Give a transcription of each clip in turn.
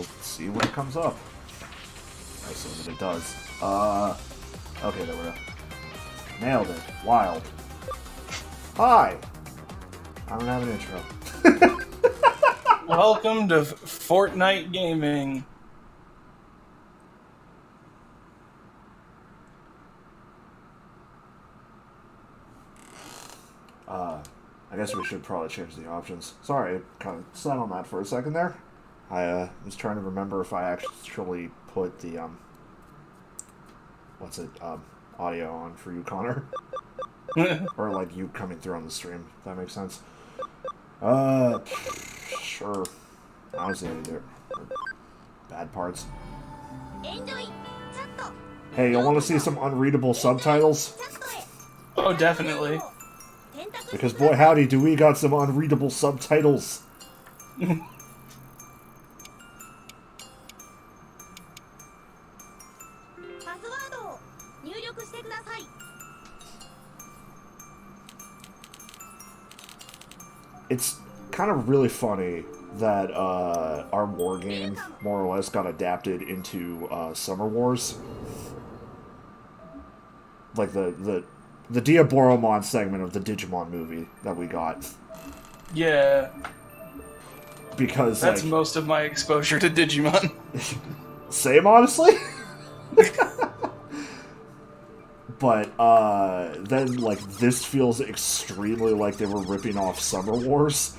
we'll see when it comes up. I assume that it does. Okay, there we go. Nailed it. Wild. Hi! I don't have an intro. Welcome to Fortnite Gaming. I guess we should probably change the options. Sorry, I kind of sat on that for a second there. I was trying to remember if I actually put the, audio on for you, Connor. Or, like, you coming through on the stream, if that makes sense. Sure. Honestly, they're bad parts. Hey, you want to see some unreadable subtitles? Oh, definitely. Because boy howdy do we got some unreadable subtitles. It's kind of really funny that our war game more or less got adapted into Summer Wars. Like the Diaboromon segment of the Digimon movie that we got. Yeah. Because that's like, most of my exposure to Digimon. Same, honestly. But then like this feels extremely like they were ripping off Summer Wars.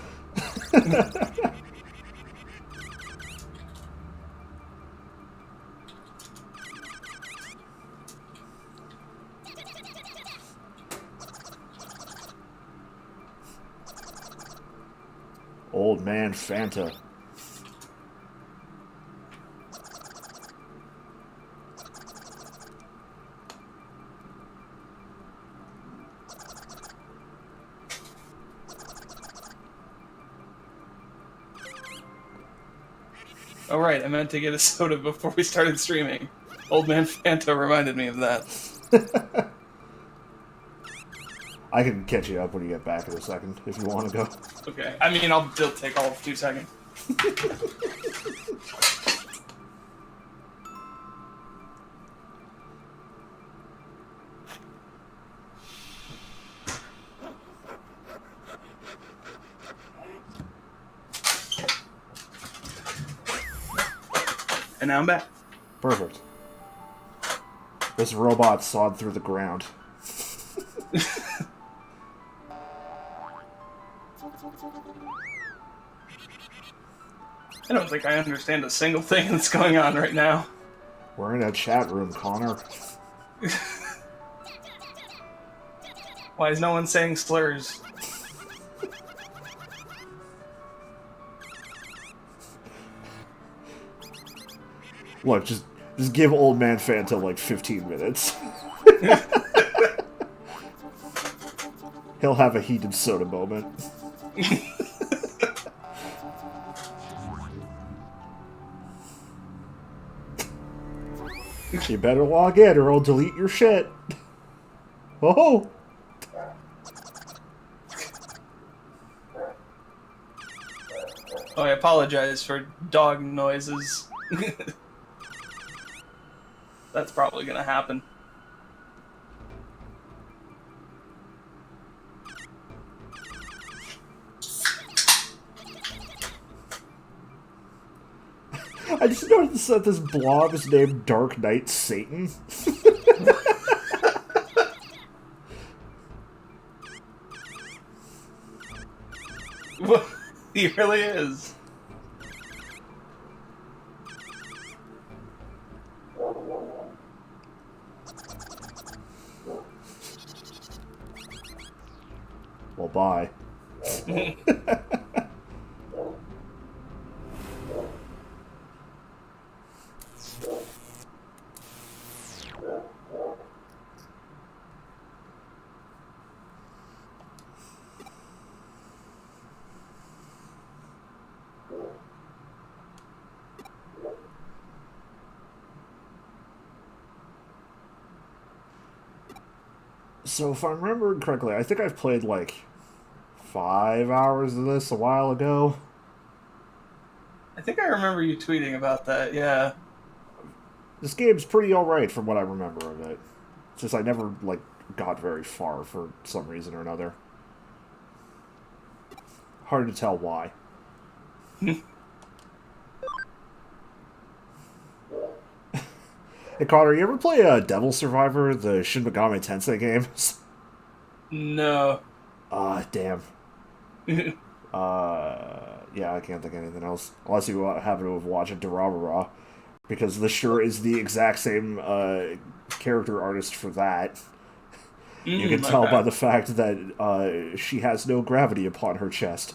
Old man Fanta. Oh right, I meant to get a soda before we started streaming. Old man Fanta reminded me of that. I can catch you up when you get back in a second, if you want to go. Okay, I mean, it'll take all of 2 seconds. And now I'm back. Perfect. This robot sawed through the ground. I don't think I understand a single thing that's going on right now. We're in a chat room, Connor. Why is no one saying slurs? Look, just give old man Fanta like 15 minutes. He'll have a heated soda moment. You better log in or I'll delete your shit. Oh! Oh, I apologize for dog noises. That's probably gonna happen. I just noticed that this blob is named Dark Knight Satan. He really is. Well, bye. So if I'm remembering correctly, I think I've played like 5 hours of this a while ago. I I think I remember you tweeting about that, yeah. This game's pretty alright from what I remember of it. It's just I never, like, got very far for some reason or another. Hard to tell why. Hey, Connor, you ever play Devil Survivor, the Shin Megami Tensei games? No. Damn. Yeah, I can't think of anything else. Unless you happen to have watched Durarara. Because this sure is the exact same character artist for that. You can tell by the fact that she has no gravity upon her chest.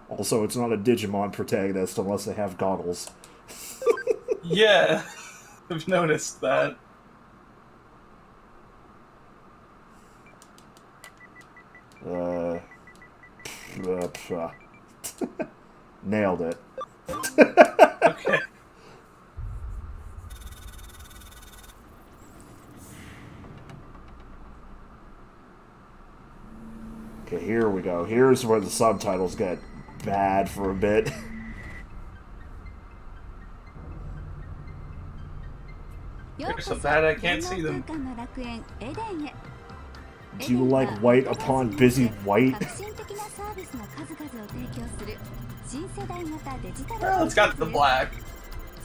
Also, it's not a Digimon protagonist unless they have goggles. Yeah, I've noticed that. Nailed it. Okay. Okay, here we go. Here's where the subtitles get bad for a bit. They're so bad I can't see them. Do you like white upon busy white? Well, it's got the black.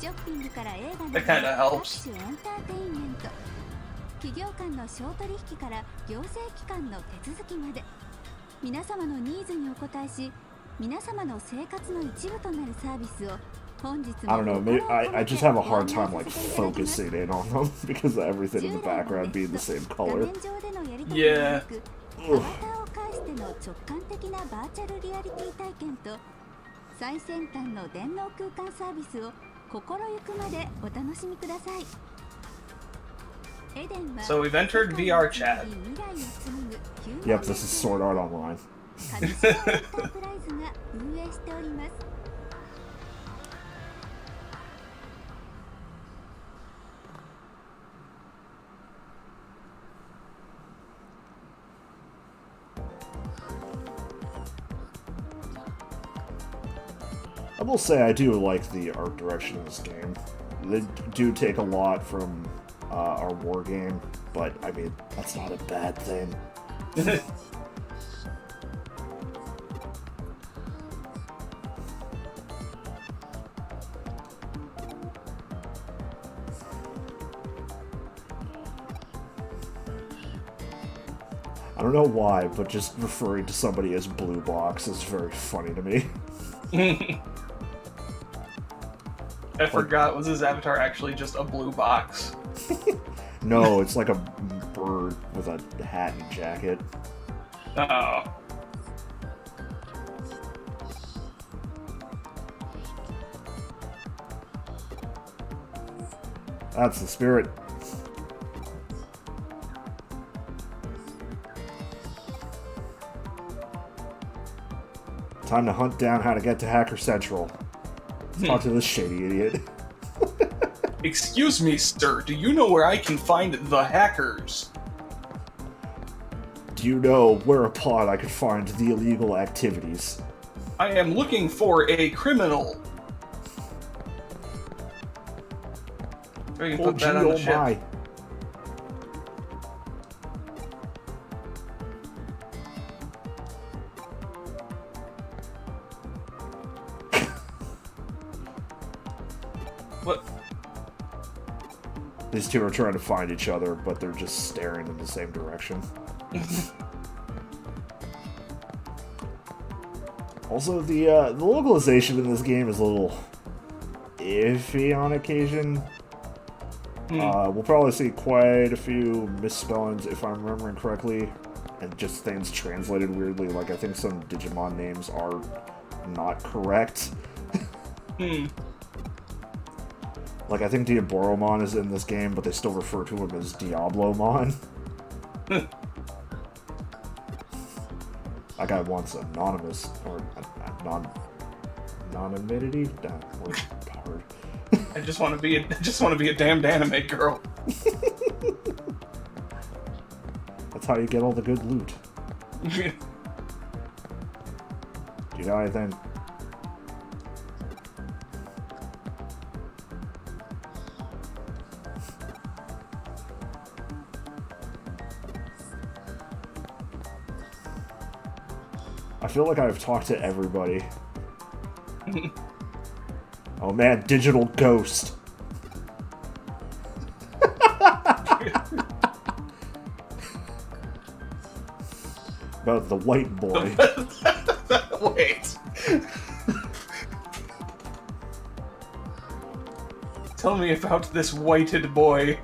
That kind of helps. 企業間の商取引から行政機関の手続きまで皆様のニーズにお応えし皆様の生活の一部となるサービスを本日も I don't know, maybe I just have a hard time like focusing in on them because of everything in the background being the same color. Yeah. アバターを介しての直感的なバーチャルリアリティ体験と最先端の電脳空間サービスを心ゆくまでお楽しみください。So we've entered VR chat. Yep, this is Sword Art Online. I will say I do like the art direction of this game. They do take a lot from our war game, but I mean, that's not a bad thing. I don't know why, but just referring to somebody as Blue Box is very funny to me. I forgot, was his avatar actually just a blue box? No, it's like a bird with a hat and jacket. Oh. That's the spirit. Time to hunt down how to get to Hacker Central. Talk to this shady idiot. Excuse me, sir. Do you know where I can find the hackers? Do you know whereupon I could find the illegal activities? I am looking for a criminal. Or you can put that on the ship. My. What? These two are trying to find each other, but they're just staring in the same direction. Also, the localization in this game is a little iffy on occasion. We'll probably see quite a few misspellings, if I'm remembering correctly, and just things translated weirdly. Like, I think some Digimon names are not correct. Like, I think Diaboromon is in this game, but they still refer to him as Diablomon. That guy wants anonymous, or non-anonymity? That word's hard. I just want to be a damned anime girl. That's how you get all the good loot. Do You got anything? I feel like I've talked to everybody. Oh man, digital ghost. About the white boy. Wait. Tell me about this whited boy.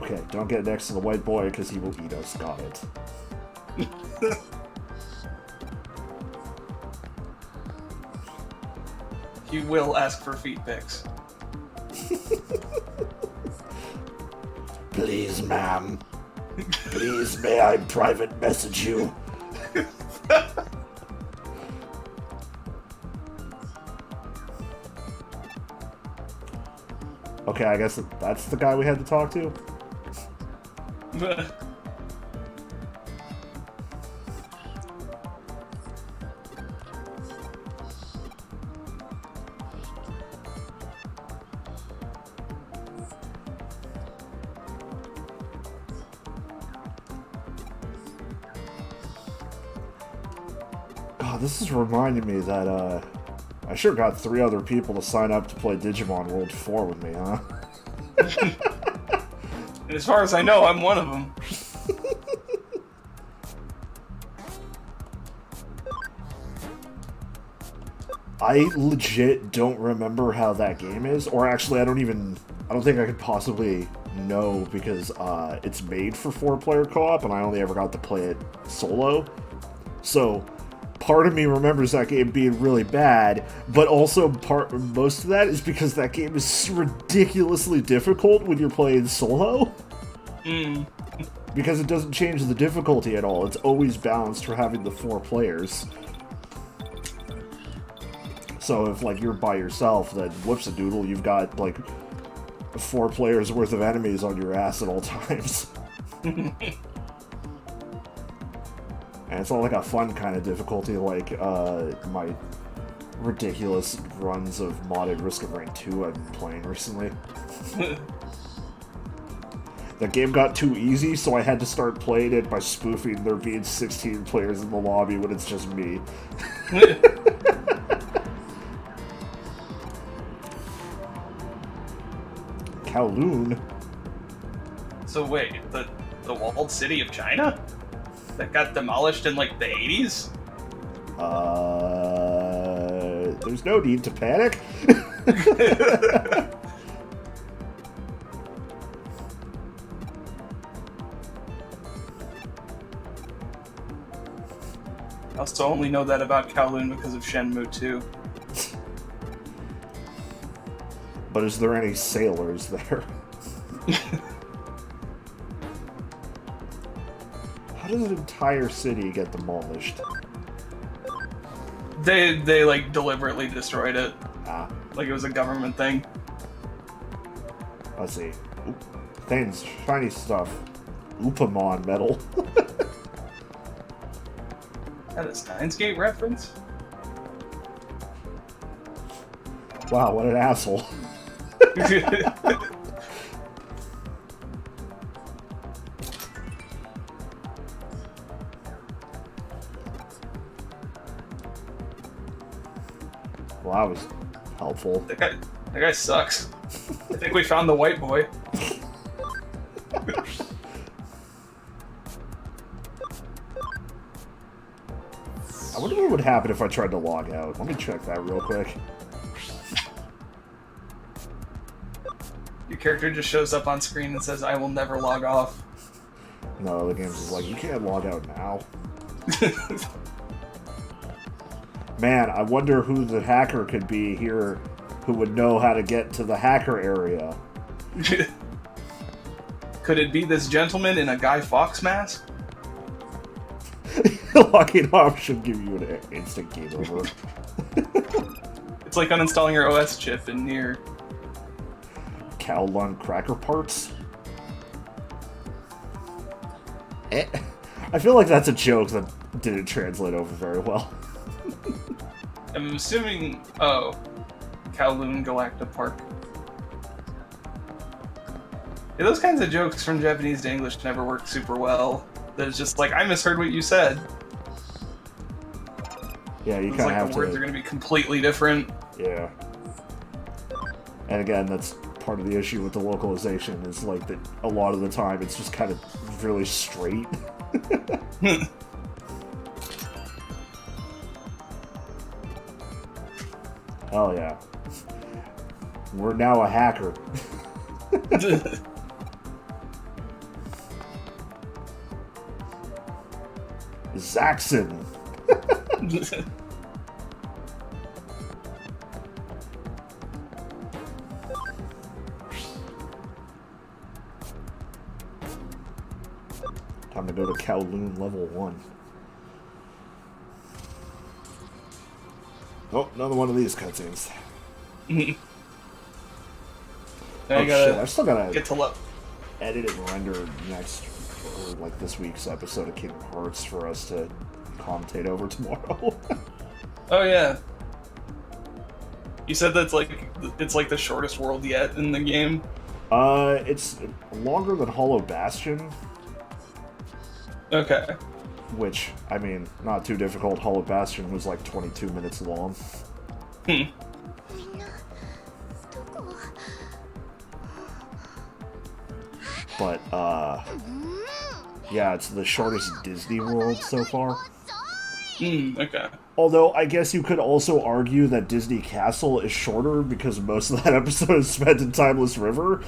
Okay, don't get next to the white boy because he will eat us. Got it. He will ask for feet pics. Please, ma'am. Please, may I private message you? Okay, I guess that's the guy we had to talk to? God, this is reminding me that, I sure got 3 other people to sign up to play Digimon World 4 with me, huh? And as far as I know, I'm one of them. I legit don't remember how that game is, or actually I don't think I could possibly know because it's made for 4-player co-op and I only ever got to play it solo. So part of me remembers that game being really bad, but also most of that is because that game is ridiculously difficult when you're playing solo. Because it doesn't change the difficulty at all. It's always balanced for having the 4 players. So if, like, you're by yourself, then whoops-a-doodle, you've got, like, 4 players worth of enemies on your ass at all times. And it's not like a fun kind of difficulty like my ridiculous runs of modded Risk of Rain 2 I've been playing recently. The game got too easy, so I had to start playing it by spoofing there being 16 players in the lobby when it's just me. Kowloon? So wait, the walled city of China? That got demolished in, like, the 80s? There's no need to panic. I also only know that about Kowloon because of Shenmue 2. But is there any sailors there? How does an entire city get demolished? They like, deliberately destroyed it. Ah. Like it was a government thing. Let's see. Oop. Things, shiny stuff. Oopamon metal. That is Steins Gate reference? Wow, what an asshole. Well, that was helpful. That guy sucks. I think we found the white boy. I wonder what would happen if I tried to log out. Let me check that real quick. Your character just shows up on screen and says, "I will never log off." No, the game's just like, you can't log out now. Man, I wonder who the hacker could be here who would know how to get to the hacker area. Could it be this gentleman in a Guy Fawkes mask? Logging off should give you an instant game over. It's like uninstalling your OS chip in Nier. Kowloon cracker parts? I feel like that's a joke that didn't translate over very well. I'm assuming... Oh. Kowloon Galactic Park. Yeah, those kinds of jokes from Japanese to English never work super well. There's just like, I misheard what you said. Yeah, you It's kind of like have the to... words are going to be completely different. Yeah. And again, that's part of the issue with the localization, is like that a lot of the time it's just kind of really straight. Oh yeah. We're now a hacker. Zaxxon. Time to go to Kowloon level 1. Oh, another one of these cutscenes. Now you Shit, gotta I still gotta get to love. edit and render next, or like this week's episode of Kingdom Hearts for us to commentate over tomorrow. Oh yeah. You said that's like it's like the shortest world yet in the game. It's longer than Hollow Bastion, Okay. which, I mean, not too difficult. Hollow Bastion was like 22 minutes long. Hmm. But, yeah, it's the shortest Disney world so far. Okay. Although, I guess you could also argue that Disney Castle is shorter because most of that episode is spent in Timeless River.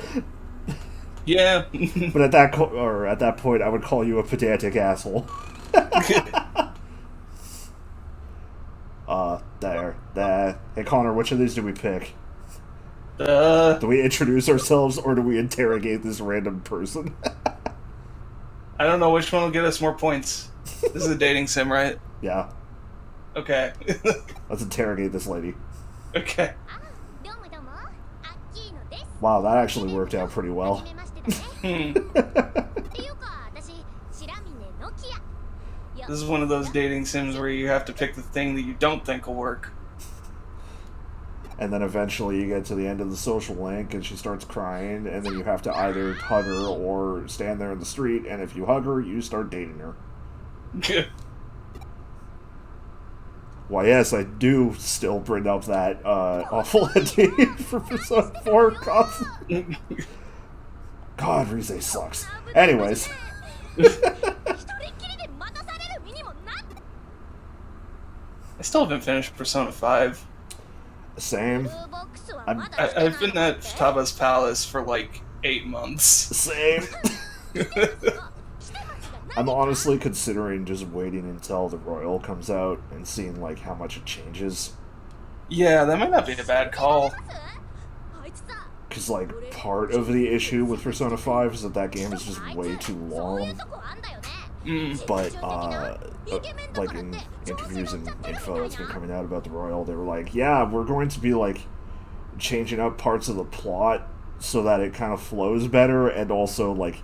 Yeah. But at that point, I would call you a pedantic asshole. There. Hey, Connor, which of these do we pick? Do we introduce ourselves, or do we interrogate this random person? I don't know which one will get us more points. This is a dating sim, right? Yeah. Okay. Let's interrogate this lady. Okay. Wow, that actually worked out pretty well. This is one of those dating sims where you have to pick the thing that you don't think will work. And then eventually you get to the end of the social link and she starts crying, and then you have to either hug her or stand there in the street, and if you hug her, you start dating her. Why, yes, I do still bring up that awful ending for Persona 4 constantly. God, Rise sucks. Anyways. I still haven't finished Persona 5. Same. I've been at Futaba's Palace for like 8 months. Same. I'm honestly considering just waiting until the Royal comes out and seeing like how much it changes. Yeah, that might not be a bad call. Because like part of the issue with Persona 5 is that game is just way too long. But like in interviews and info that's been coming out about the Royal, they were like, yeah, we're going to be like changing up parts of the plot so that it kind of flows better, and also like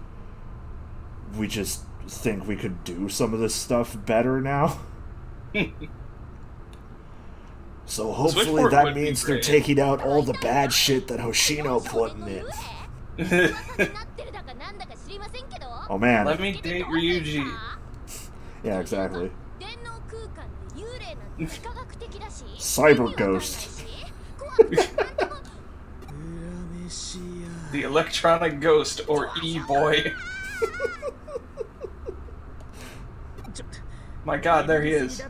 we just think we could do some of this stuff better now. So hopefully that means they're taking out all the bad shit that Hoshino put in it. Oh man. Let me date Ryuji. Yeah, exactly. Cyber Ghost. The electronic ghost, or E-boy. My god, there he is.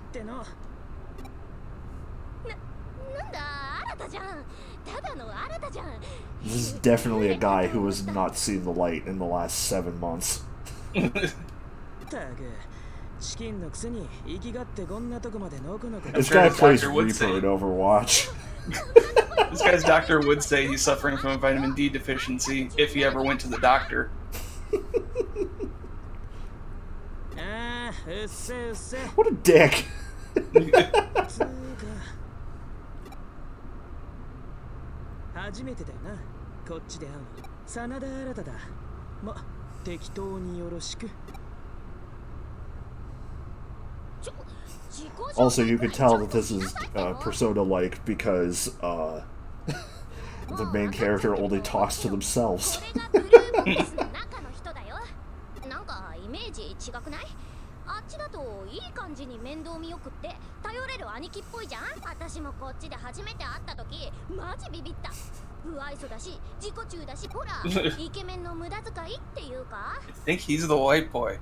This is definitely a guy who has not seen the light in the last 7 months. This guy plays Dr. Reaper Woodsay. in Overwatch. This guy's Doctor would say he's suffering from a vitamin D deficiency if he ever went to the doctor. What a dick. Also, you can tell that this is Persona-like because the main character only talks to themselves. なんかイメージ違くない？あっちだといい感じに面倒見よくって頼れる兄貴っぽいじゃん。私もこっちで初めて会った時マジビビった。不愛想だし自己中だしほらイケメンの無駄遣いっていうか。I think he's the white boy.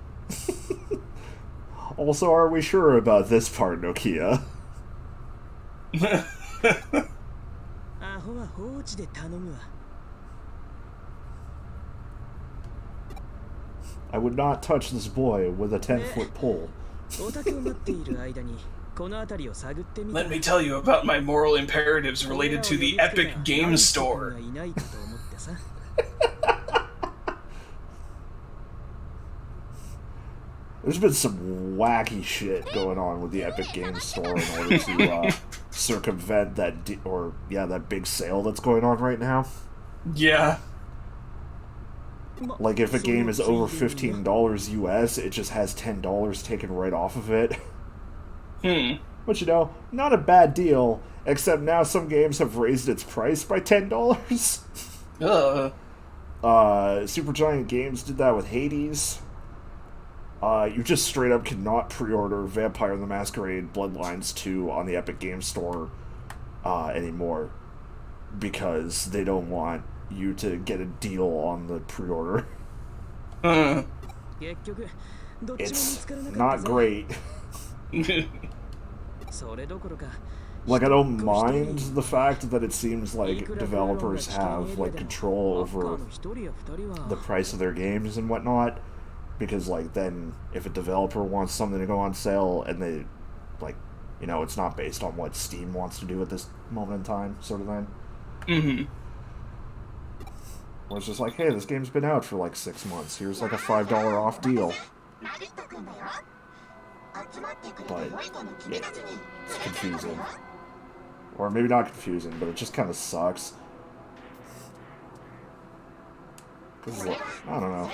Also, are we sure about this part, Nokia? I would not touch this boy with a 10-foot pole. Let me tell you about my moral imperatives related to the Epic Games Store. There's been some wacky shit going on with the Epic Games Store in order to circumvent that that big sale that's going on right now. Yeah. Like if a game is over $15 US, it just has $10 taken right off of it. But you know, not a bad deal, except now some games have raised its price by $10. Supergiant Games did that with Hades. You just straight up cannot pre-order Vampire the Masquerade Bloodlines 2 on the Epic Games Store anymore because they don't want you to get a deal on the pre-order. It's not great. Like, I don't mind the fact that it seems like developers have like control over the price of their games and whatnot, because like then if a developer wants something to go on sale and they like, you know, it's not based on what Steam wants to do at this moment in time, sort of thing. Where it's just like, hey, this game's been out for like 6 months. Here's like a $5 off deal. But yeah, it's confusing. Or maybe not confusing, but it just kind of sucks. Like, I don't know.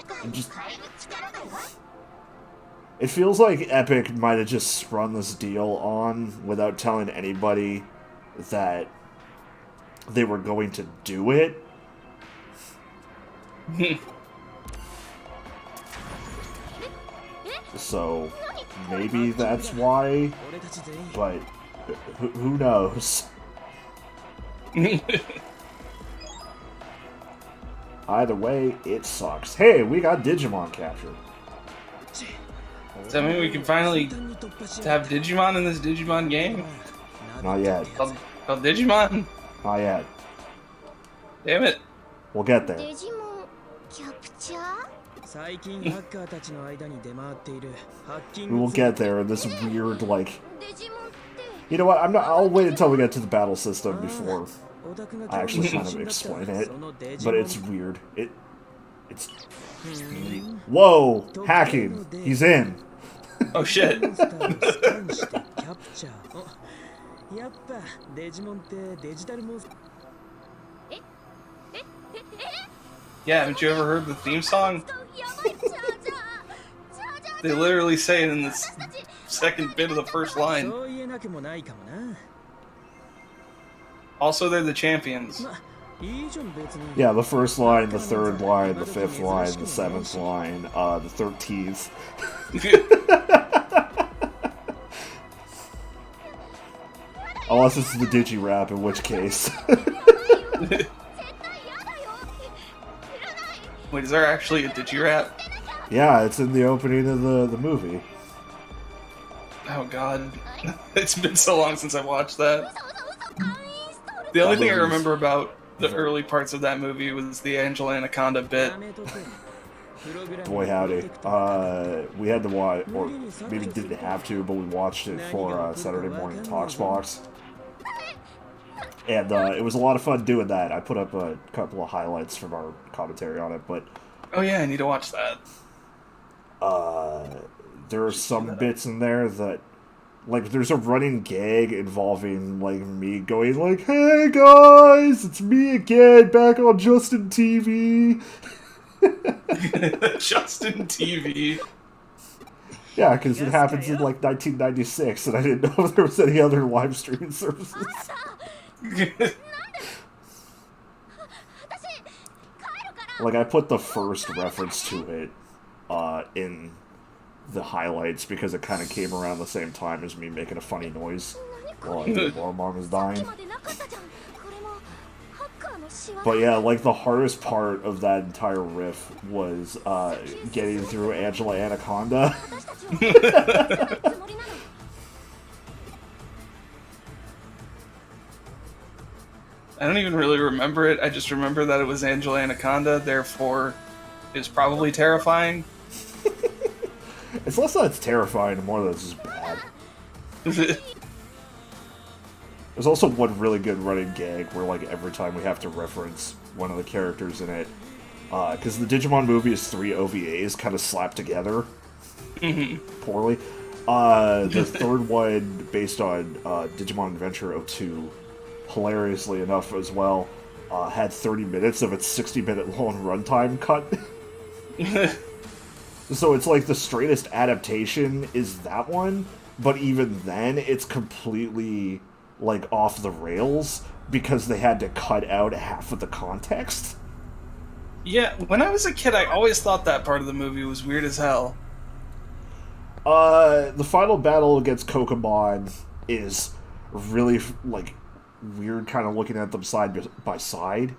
It feels like Epic might have just sprung this deal on without telling anybody that they were going to do it. So maybe that's why, but who knows? Either way, it sucks. Hey, we got Digimon captured. Does that mean we can finally have Digimon in this Digimon game? Not yet. Called Digimon? Not yet. Damn it. We'll get there. We will get there in this weird, like... You know what, I'll wait until we get to the battle system before I actually kind of explain it. But it's weird. It's... Whoa! Hacking! He's in! Oh shit. Yeah, haven't you ever heard the theme song? They literally say it in the second bit of the first line. Also, they're the champions. Yeah, the first line, the third line, the fifth line, the seventh line, the 13th. Unless it's the Digi-Rap, in which case. Wait, is there actually a Digi-Rap? Yeah, it's in the opening of the movie. Oh god. It's been so long since I watched that. The only thing I remember about the early parts of that movie was the Angel Anaconda bit. Boy howdy. We had to watch, or maybe didn't have to, but we watched it for Saturday Morning Talks Box. And it was a lot of fun doing that. I put up a couple of highlights from our commentary on it, but... Oh yeah, I need to watch that. There are some bits in there that... Like, there's a running gag involving, like, me going, like, hey guys, it's me again, back on Justin TV. Justin TV. Yeah, because it Yes, happens in Kaya. like 1996, and I didn't know if there was any other live streaming services. 私帰るから Like, I put the first reference to it in the highlights because it kind of came around the same time as me making a funny noise while Mom was さっ dying. きまでなかったじゃんこれもハッカーの仕業 But yeah, like, the hardest part of that entire riff was getting through Angela Anaconda. 私たちをつもりなの I don't even really remember it. I just remember that it was Angela Anaconda, therefore it's probably terrifying. It's less that it's terrifying and more that it's just bad. There's also one really good running gag where, like, every time we have to reference one of the characters in it, because the Digimon movie is 3 OVAs kind of slapped together poorly. The third one, based on Digimon Adventure 02, hilariously enough as well, had 30 minutes of its 60-minute long runtime cut. So it's like the straightest adaptation is that one, but even then it's completely like off the rails because they had to cut out half of the context. Yeah, when I was a kid, I always thought that part of the movie was weird as hell. The final battle against Kokomon is really like weird, kind of looking at them side by side.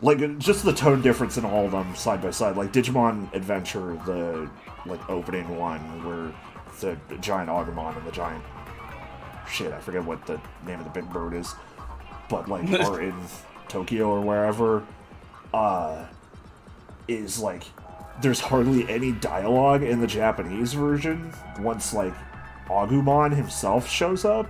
Like, just the tone difference in all of them side by side. Like, Digimon Adventure, the, like, opening one, where the giant Agumon and the giant... Shit, I forget what the name of the big bird is. But, like, are in Tokyo or wherever. Is, like, there's hardly any dialogue in the Japanese version once, like, Agumon himself shows up.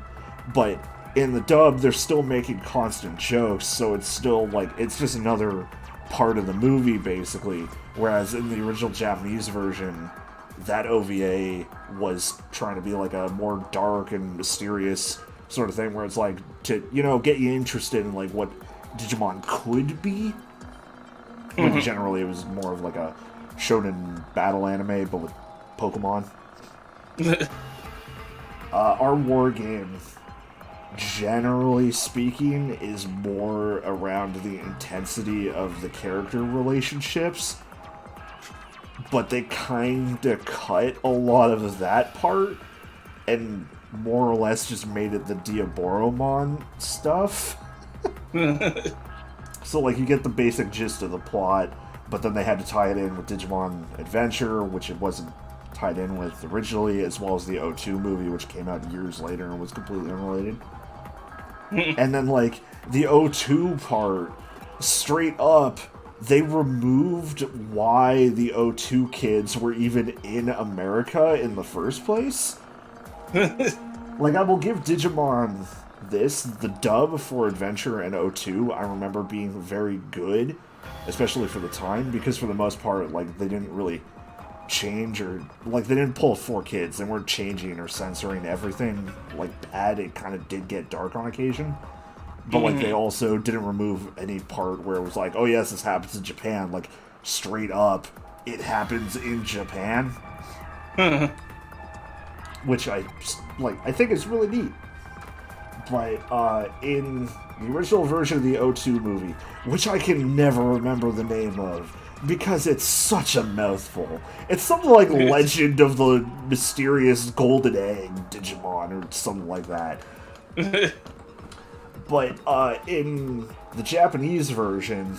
But in the dub, they're still making constant jokes, so it's still, like, it's just another part of the movie, basically. Whereas in the original Japanese version, that OVA was trying to be, like, a more dark and mysterious sort of thing, where it's, like, to, you know, get you interested in, like, what Digimon could be. When generally it was more of, like, a shonen battle anime, but with Pokemon. Our war game, generally speaking, is more around the intensity of the character relationships, but they kinda cut a lot of that part and more or less just made it the Diaboromon stuff. So, like, you get the basic gist of the plot, but then they had to tie it in with Digimon Adventure, which it wasn't tied in with originally, as well as the O2 movie, which came out years later and was completely unrelated. And then, like, the O2 part, straight up, they removed why the O2 kids were even in America in the first place. Like, I will give Digimon this, the dub for Adventure and O2, I remember being very good, especially for the time, because for the most part, like, they didn't really change or, like, they didn't pull 4 kids. They weren't changing or censoring everything, like, bad. It kind of did get dark on occasion. But, like, they also didn't remove any part where it was like, oh, yes, this happens in Japan. Like, straight up, it happens in Japan. Which I think is really neat. But, in the original version of the O2 movie, which I can never remember the name of, because it's such a mouthful. It's something like Legend of the Mysterious Golden Egg Digimon, or something like that. But, in the Japanese version,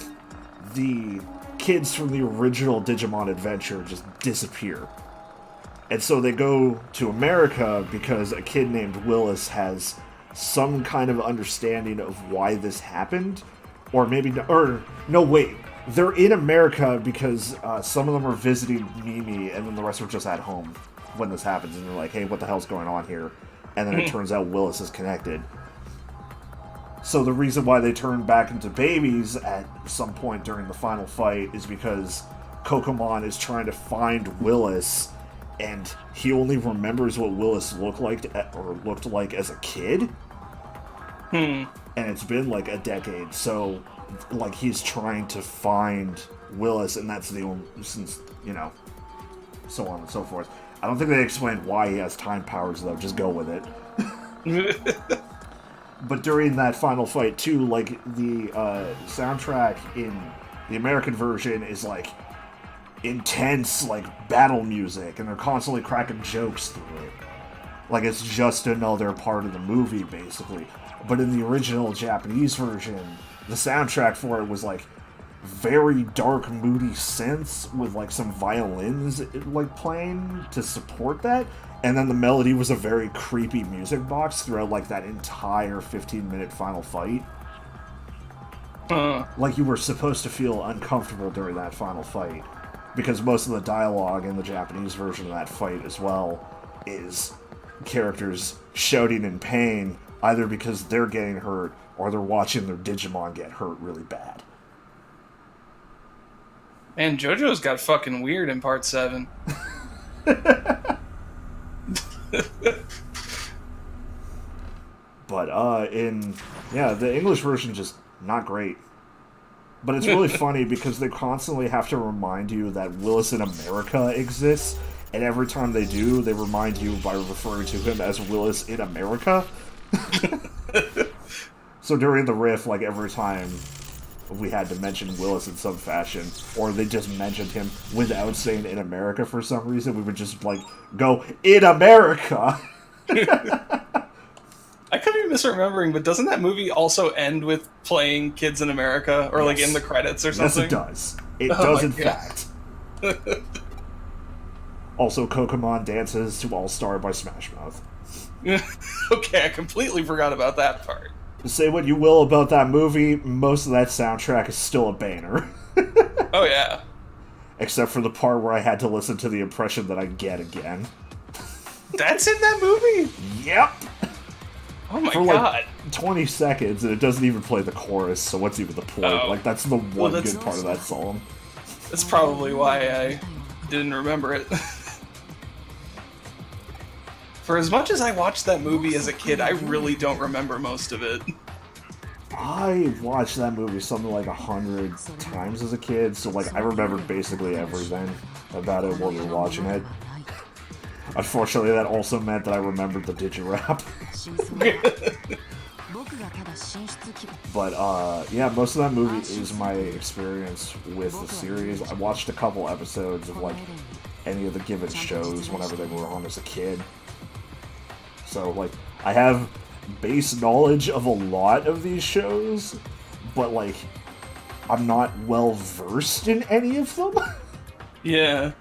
the kids from the original Digimon Adventure just disappear. And so they go to America because a kid named Willis has some kind of understanding of why this happened. Or maybe, no, wait. They're in America because some of them are visiting Mimi, and then the rest are just at home when this happens. And they're like, hey, what the hell's going on here? And then it turns out Willis is connected. So the reason why they turn back into babies at some point during the final fight is because Kokomon is trying to find Willis, and he only remembers what Willis looked like as a kid. And it's been like a decade, so like he's trying to find Willis, and that's the only, since, you know, so on and so forth. I don't think they explained why he has time powers, though. Just go with it. But during that final fight, too, like, the soundtrack in the American version is, like, intense, like, battle music, and they're constantly cracking jokes through it. Like, it's just another part of the movie, basically. But in the original Japanese version, the soundtrack for it was, like, very dark, moody synths with, like, some violins, like, playing to support that. And then the melody was a very creepy music box throughout, like, that entire 15-minute final fight. Like, you were supposed to feel uncomfortable during that final fight. Because most of the dialogue in the Japanese version of that fight as well is characters shouting in pain, either because they're getting hurt or they're watching their Digimon get hurt really bad. And JoJo's got fucking weird in part 7. But the English version just not great. But it's really funny because they constantly have to remind you that Willis in America exists, and every time they do, they remind you by referring to him as Willis in America. So during the riff, like, every time we had to mention Willis in some fashion, or they just mentioned him without saying in America for some reason, we would just, like, go, in America! I could be misremembering, but doesn't that movie also end with playing Kids in America? Or, like, in the credits or something? Yes, it does. It does, in fact. Also, Kokomon dances to All Star by Smash Mouth. Okay, I completely forgot about that part. Say what you will about that movie, most of that soundtrack is still a banger. Oh, yeah. Except for the part where I had to listen to the impression that I get again. That's in that movie? Yep! Oh my for god. Like 20 seconds, and it doesn't even play the chorus, so what's even the point? Oh. Like, that's the one good part of that song. That's probably why I didn't remember it. For as much as I watched that movie as a kid, I really don't remember most of it. I watched that movie something like 100 times as a kid, so, like, I remembered basically everything about it while we were watching it. Unfortunately, that also meant that I remembered the Digirap. But, yeah, most of that movie is my experience with the series. I watched a couple episodes of, like, any of the given shows whenever they were on as a kid. So, like, I have base knowledge of a lot of these shows, but, like, I'm not well-versed in any of them. Yeah.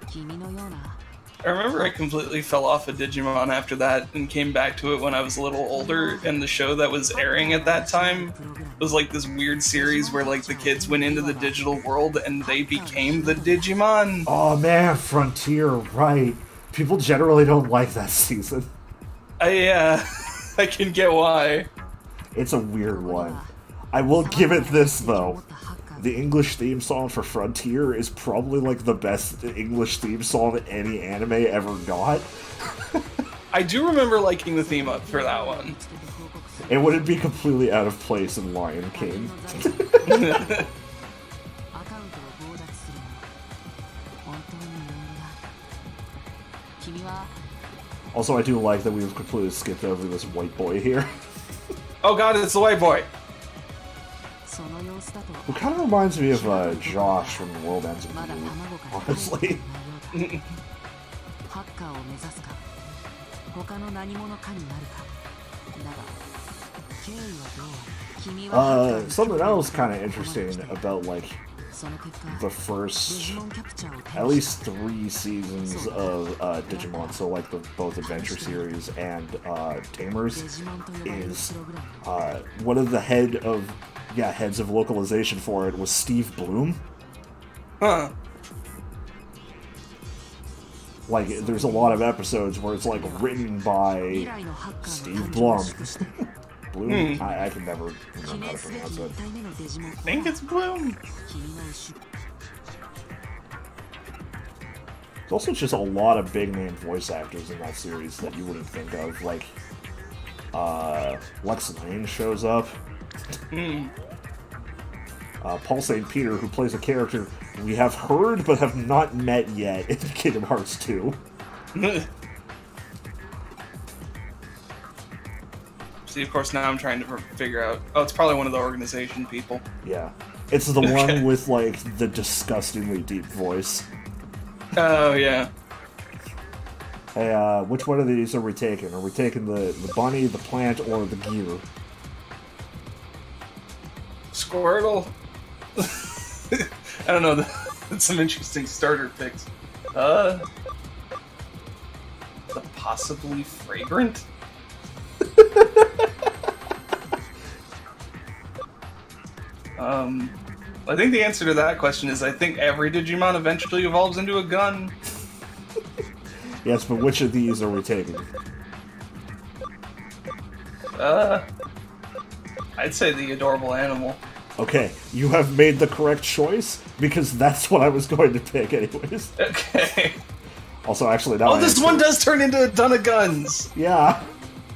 I remember I completely fell off of Digimon after that and came back to it when I was a little older, and the show that was airing at that time was like this weird series where like the kids went into the digital world and they became the Digimon. Oh man, Frontier, right. People generally don't like that season. I can get why. It's a weird one. I will give it this, though. The English theme song for Frontier is probably, like, the best English theme song that any anime ever got. I do remember liking the theme up for that one. It wouldn't be completely out of place in Lion King. Also, I do like that we've completely skipped over this white boy here. Oh god, it's the white boy! Who kind of reminds me of Josh from The World Ends With You, honestly. Something else kind of interesting about, like, the first, at least 3 seasons of Digimon, so like both Adventure series and Tamers, is one of the heads of localization for it was Steve Bloom. Huh. Like, there's a lot of episodes where it's, like, written by Steve Blum. Bloom? I can never remember how to pronounce it. I think it's Bloom. There's also just a lot of big-name voice actors in that series that you wouldn't think of. Like, Lex Lane shows up. Paul St. Peter, who plays a character we have heard but have not met yet in Kingdom Hearts 2. See, of course, now I'm trying to figure out... Oh, it's probably one of the organization people. Yeah. It's the one with, like, the disgustingly deep voice. Oh, yeah. Hey, which one of these are we taking? Are we taking the bunny, the plant, or the gear? Squirtle. I don't know. That's some interesting starter picks. The possibly fragrant? I think the answer to that question is I think every Digimon eventually evolves into a gun. Yes, but which of these are we taking? I'd say the adorable animal. Okay, you have made the correct choice, because that's what I was going to pick anyways. Okay. Also, actually, now Oh, this one does turn into a ton of guns! Yeah.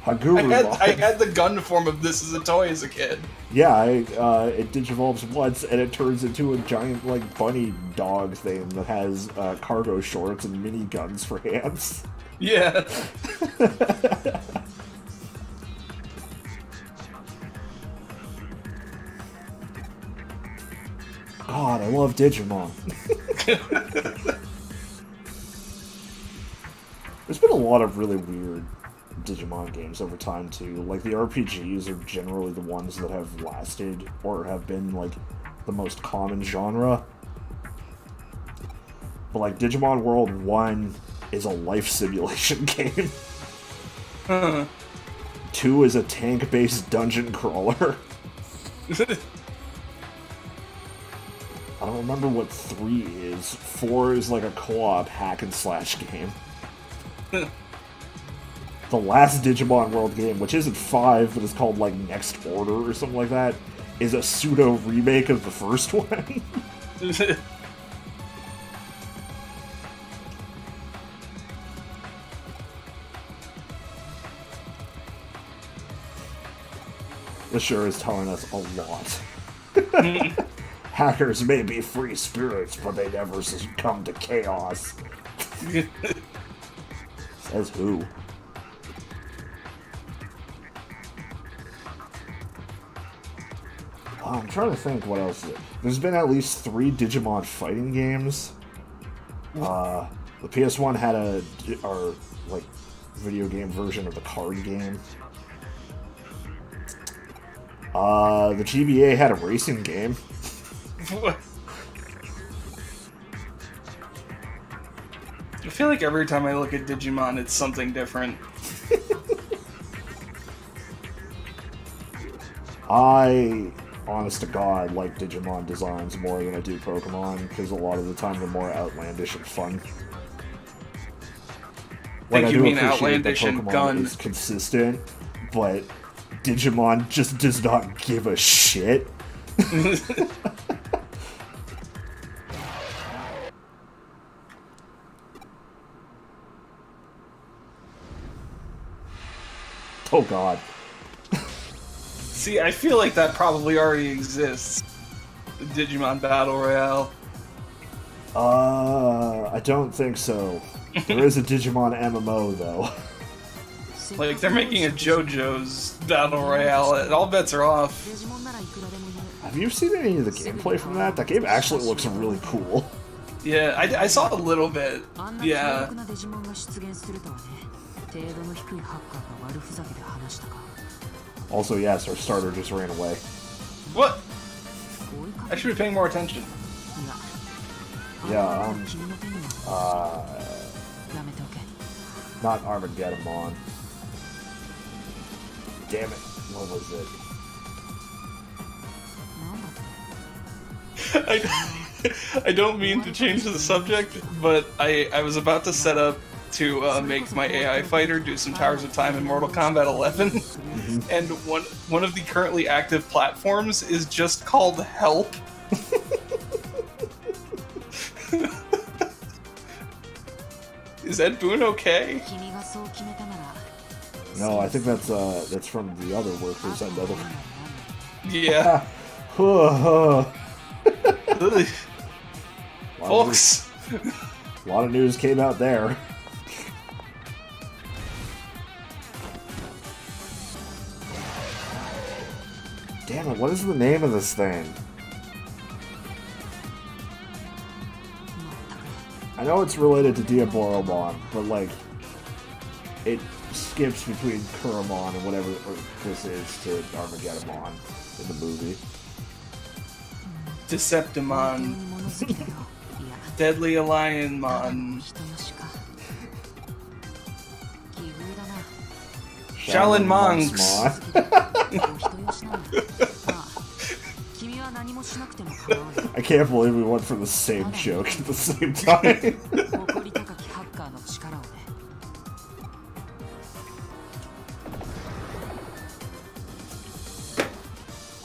Haguru. I had the gun form of this as a toy as a kid. Yeah, it digivolves once, and it turns into a giant, like, bunny dog thing that has cargo shorts and mini guns for hands. Yeah. God, I love Digimon. There's been a lot of really weird Digimon games over time, too. Like, the RPGs are generally the ones that have lasted, or have been, like, the most common genre. But, like, Digimon World 1 is a life simulation game. 2 is a tank-based dungeon crawler. I don't remember what 3 is. 4 is like a co-op hack-and-slash game. The last Digimon World game, which isn't 5, but is called, like, Next Order or something like that, is a pseudo-remake of the first one. This sure is telling us a lot. Hackers may be free spirits, but they never succumb to chaos. Says who? Oh, I'm trying to think what else. There's been at least 3 Digimon fighting games. The PS1 had our like video game version of the card game. The GBA had a racing game. What? I feel like every time I look at Digimon, it's something different. I, honest to God, like Digimon designs more than I do Pokemon, because a lot of the time they're more outlandish and fun. I think you mean appreciate outlandish that and Pokemon gun. is consistent, but Digimon just does not give a shit. Oh god. See, I feel like that probably already exists. The Digimon Battle Royale. I don't think so. There is a Digimon MMO, though. Like, they're making a JoJo's Battle Royale. All bets are off. Have you seen any of the gameplay from that? That game actually looks really cool. Yeah, I saw a little bit. Yeah. Also, yes, our starter just ran away. What? I should be paying more attention. Yeah, not Armageddon. Damn it, what was it? I don't mean to change the subject, but I was about to set up to make my AI fighter do some Towers of Time in Mortal Kombat 11, and one of the currently active platforms is just called Help. Is Ed Boon okay? No, I think that's from the other workers at Nether. Yeah. Folks, a lot of news came out there. Damn it, what is the name of this thing? I know it's related to Diaboromon, but like, it skips between Kuramon and whatever this is to Armageddon in the movie. Deceptimon. Deadly Alionmon. Shaolin Monks. I can't believe we went for the same joke at the same time.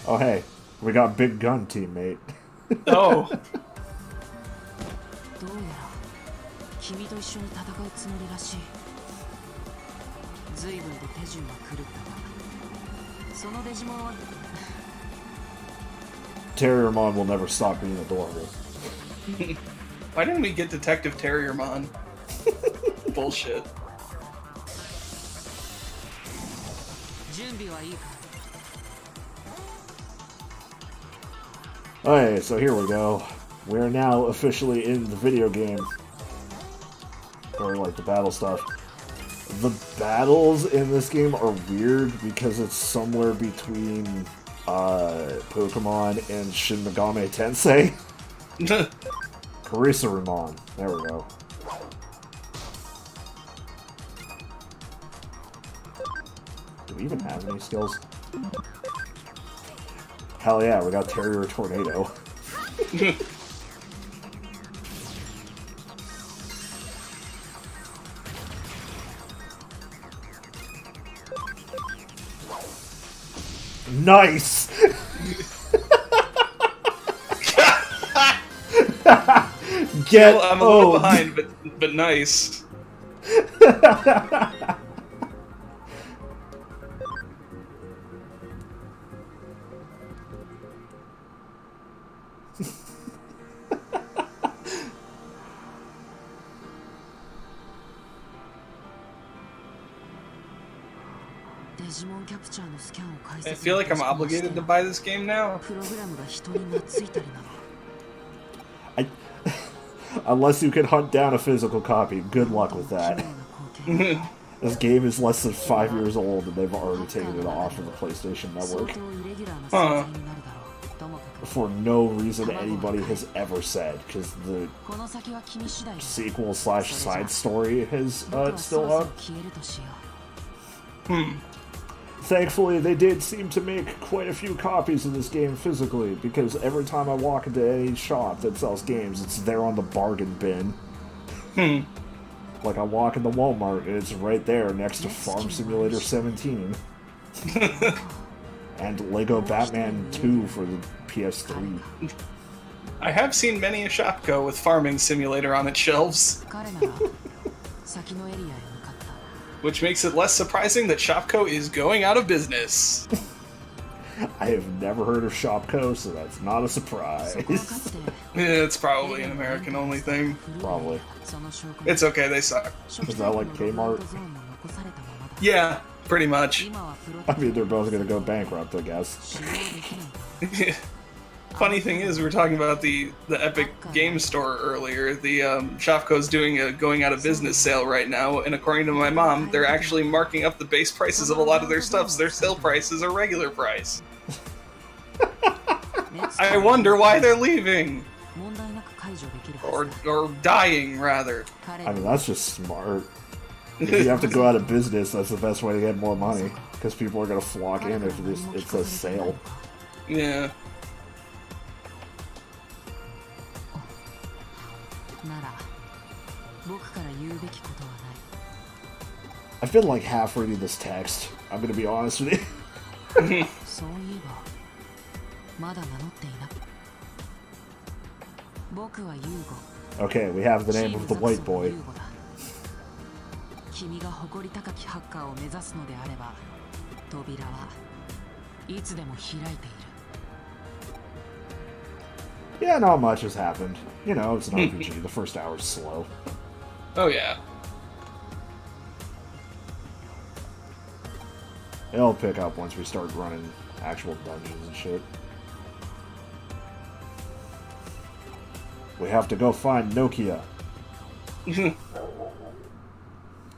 Oh hey, we got Big Gun, teammate. Oh. Terriermon will never stop being adorable. Why didn't we get Detective Terriermon? Bullshit. Alright, so here we go. We're now officially in the video game. Or like the battle stuff. The battles in this game are weird because it's somewhere between Pokemon and Shin Megami Tensei. Karisarimon. There we go. Do we even have any skills? Hell yeah, we got Terrier Tornado. Nice! Get well, I'm a little behind, but nice. I feel like I'm obligated to buy this game now. Unless you can hunt down a physical copy, good luck with that. This game is less than 5 years old and they've already taken it off of the PlayStation Network. Huh. For no reason anybody has ever said, because the sequel / side story is still up. Thankfully, they did seem to make quite a few copies of this game physically, because every time I walk into any shop that sells games, it's there on the bargain bin. Like, I walk into Walmart, and it's right there next to Farm Simulator 17. And Lego Batman 2 for the PS3. I have seen many a shop go with Farming Simulator on its shelves. Which makes it less surprising that Shopko is going out of business. I have never heard of Shopko, so that's not a surprise. Yeah, it's probably an American-only thing. Probably. It's okay, they suck. Is that like Kmart? Yeah, pretty much. I mean, they're both gonna go bankrupt, I guess. Funny thing is, we were talking about the Epic Game Store earlier. The Shopko's doing a going out of business sale right now, and according to my mom, they're actually marking up the base prices of a lot of their stuff, so their sale price is a regular price. I wonder why they're leaving. Or dying, rather. I mean, that's just smart. If you have to go out of business, that's the best way to get more money, because people are gonna flock in if it's a sale. Yeah. I've been like half reading this text. I'm gonna be honest with you. Okay, we have the name of the white boy. Yeah, not much has happened. You know, it's an RPG. The first hour's slow. Oh yeah. It'll pick up once we start running actual dungeons and shit. We have to go find Nokia.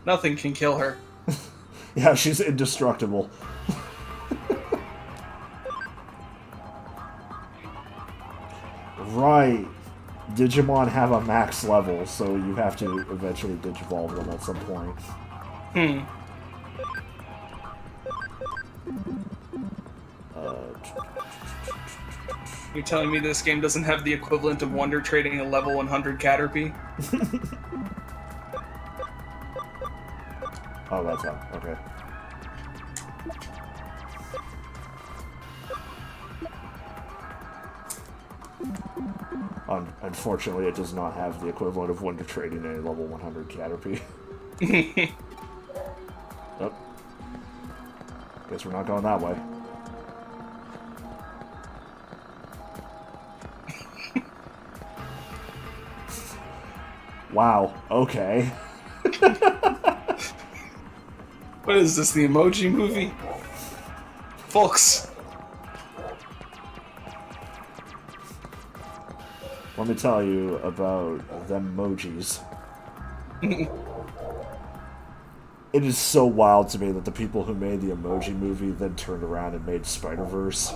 Nothing can kill her. Yeah, she's indestructible. Right. Digimon have a max level, so you have to eventually digivolve them at some point. You're telling me this game doesn't have the equivalent of Wonder Trading a level 100 Caterpie? Oh, that's how. Okay. Unfortunately, it does not have the equivalent of Wonder Trading a level 100 Caterpie. Oh. Guess we're not going that way. Wow, okay. What is this, the Emoji Movie? Folks! Let me tell you about them emojis. It is so wild to me that the people who made the Emoji Movie then turned around and made Spider-Verse.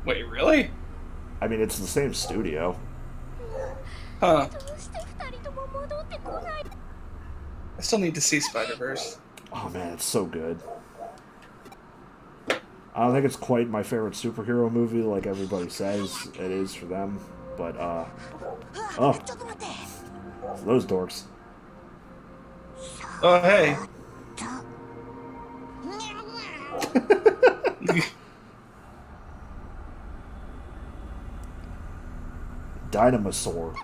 Wait, really? I mean, it's the same studio. Huh. I still need to see Spider-Verse. Oh man, it's so good. I don't think it's quite my favorite superhero movie like everybody says it is for them, but oh, those dorks. Oh, hey. Dynamasaur.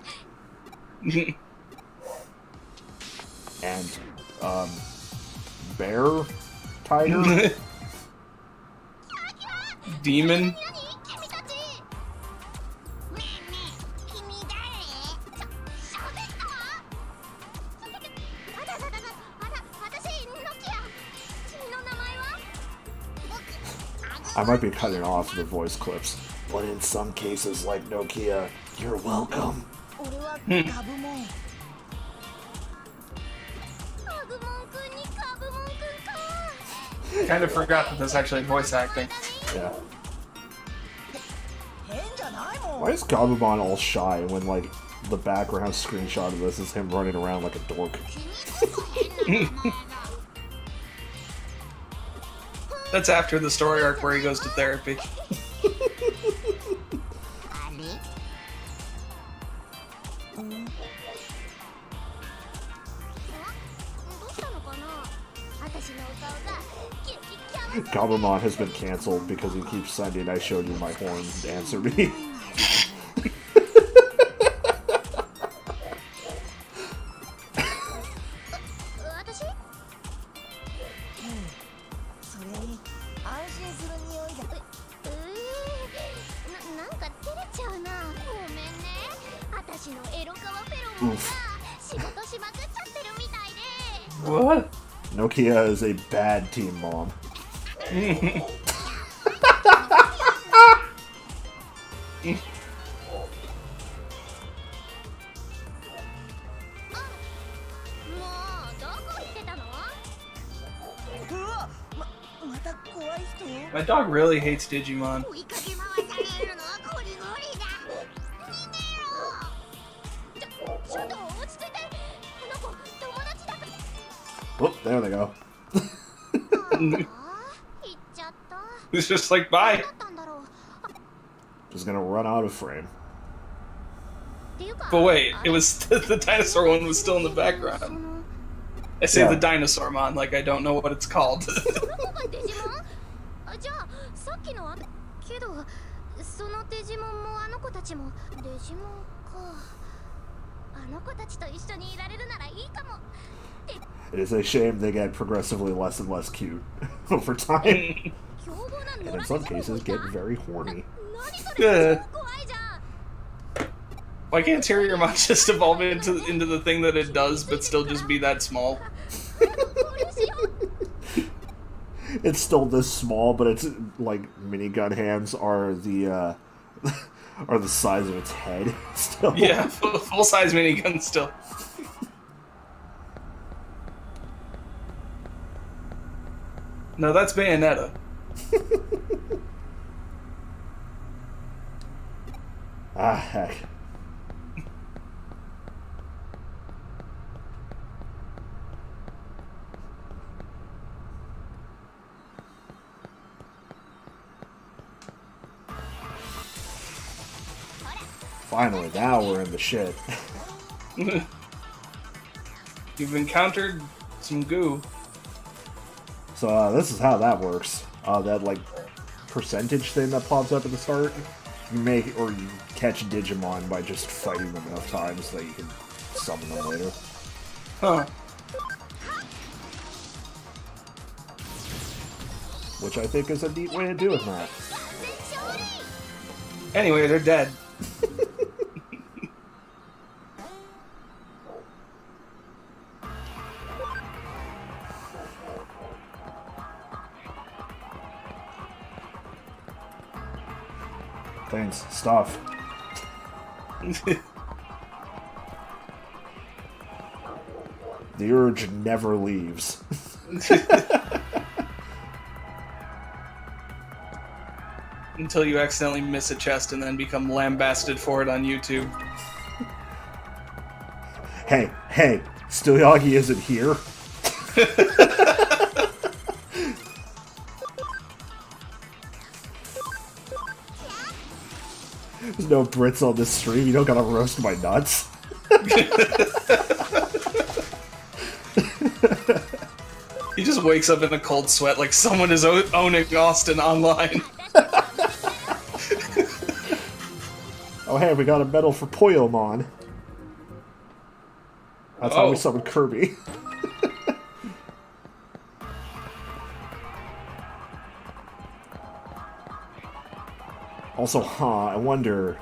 And bear? Tiger? Demon? I might be cutting off the voice clips, but in some cases, like Nokia, you're welcome. Kind of forgot that that's actually voice acting. Yeah. Why is Gabumon all shy when, like, the background screenshot of this is him running around like a dork? That's after the story arc where he goes to therapy. Gabumon has been cancelled because he keeps sending "I showed you my horn, answer me." What? Nokia is a bad teen mom. My dog really hates Digimon. Oh, there they go. He's just like, bye. Just gonna run out of frame. But wait, it was the dinosaur one was still in the background. I say Yeah. the dinosaur mon, like I don't know what it's called. It is a shame they get progressively less and less cute over time. And in some cases get very horny. Why can't Terriermon just evolve into the thing that it does, but still just be that small? It's still this small, but it's like minigun hands are the are the size of its head still. Yeah, full size minigun still. No, that's Bayonetta. Ah, heck. Finally, now we're in the shit. You've encountered some goo. So this is how that works. That like percentage thing that pops up at the start. You make or you catch Digimon by just fighting them enough times that you can summon them later. Huh. Which I think is a neat way to do it, Matt. Anyway, they're dead. Thanks. Stuff. The urge never leaves. Until you accidentally miss a chest and then become lambasted for it on YouTube. Hey, Still Yagi isn't here? There's no Brits on this stream, you don't gotta roast my nuts. He just wakes up in a cold sweat like someone is owning Austin online. Oh hey, we got a medal for Poyomon. That's how we summon Kirby. Also, I wonder...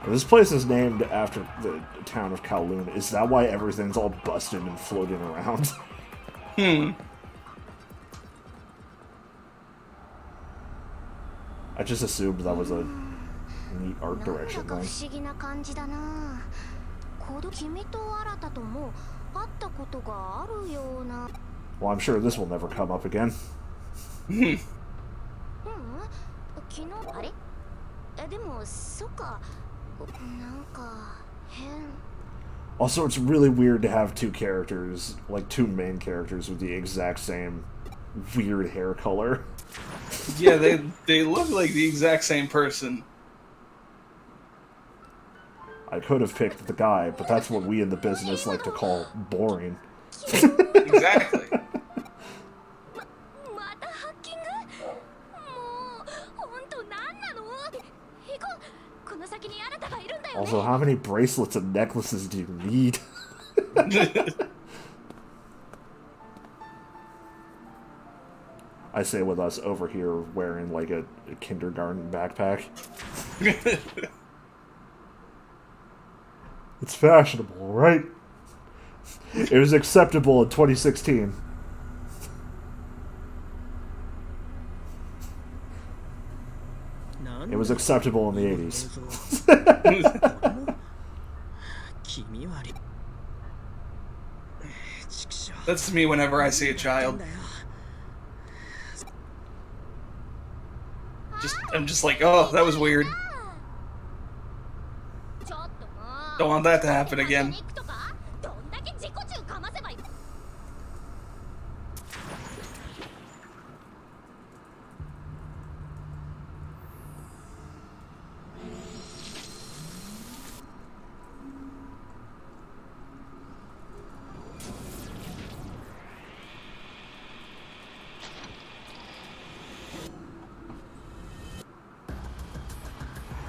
This place is named after the town of Kowloon. Is that why everything's all busted and floating around? I just assumed that was a neat art direction thing. Well, I'm sure this will never come up again. Also, it's really weird to have two characters, like two main characters with the exact same weird hair color. Yeah, they look like the exact same person. I could have picked the guy, but that's what we in the business like to call boring. Exactly. Also, how many bracelets and necklaces do you need? I say with us over here wearing like a kindergarten backpack. It's fashionable, right? It was acceptable in 2016. It was acceptable in the 80s. That's me whenever I see a child. I'm just like, oh, that was weird. Don't want that to happen again.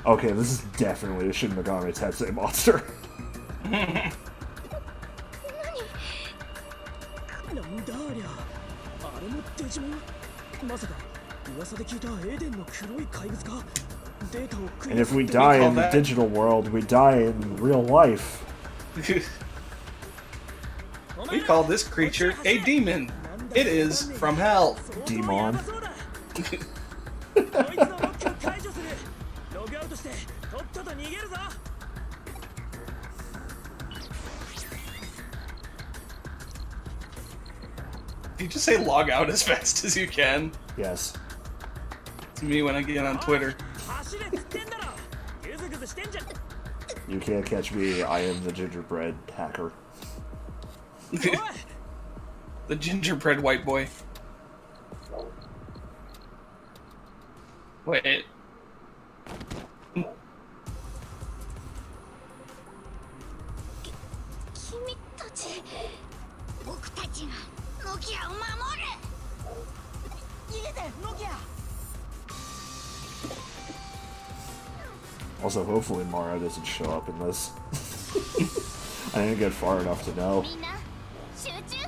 Okay, this is definitely a Shin Megami Tensei monster. And if we die in the digital world, we die in real life. We call this creature a demon. It is from hell. Demon. You just say log out as fast as you can. Yes. It's me when I get on Twitter. You can't catch me. I am the gingerbread hacker. The gingerbread white boy. Wait. 君たち僕たちがノキアを守る逃げてノキア Also, hopefully Mara doesn't show up in this. I didn't get far enough to know. みんな集中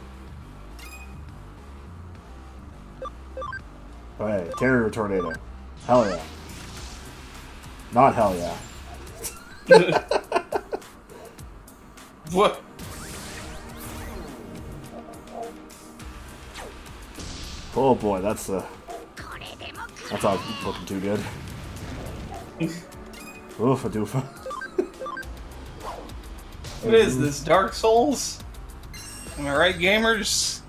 Okay, Terror Tornado. Hell yeah. Not hell yeah. What? Oh boy, that's これでも that's not looking too good. Oofa doofa. What is this, Dark Souls? Am I right, gamers?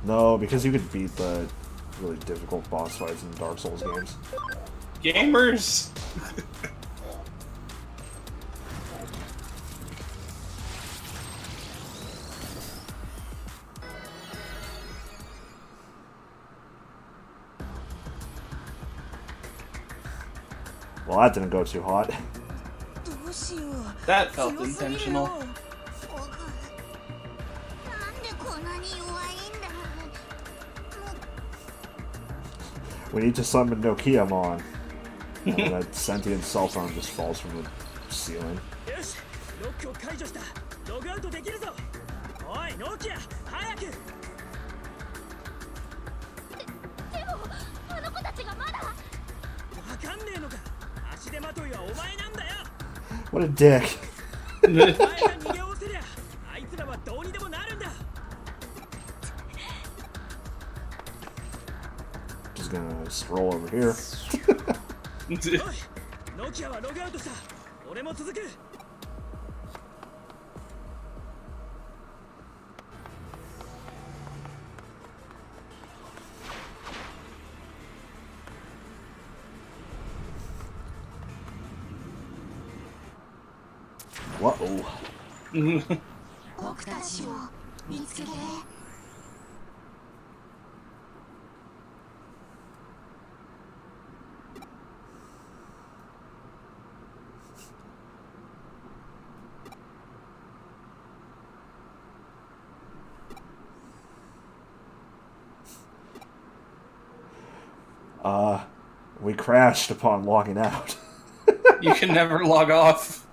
No, because you could beat the really difficult boss fights in Dark Souls games. Gamers? Well, that didn't go too hot. どうしよう That felt intentional. 僕なんでこんなに弱いんだ We need to summon Nokiamon. And that sentient cell phone just falls from the ceiling. よしロックを解除したログアウトできるぞおいノキア早くでもあの子たちがまだわかんねえのか足手まといはお前なんだよ What a dick. お前が逃げおせりゃあいつらはどうにでもなるんだ Just gonna stroll over here. おいノキアはログアウトした俺も続く Whoa. 僕たちを見つけて We crashed upon logging out. You can never log off.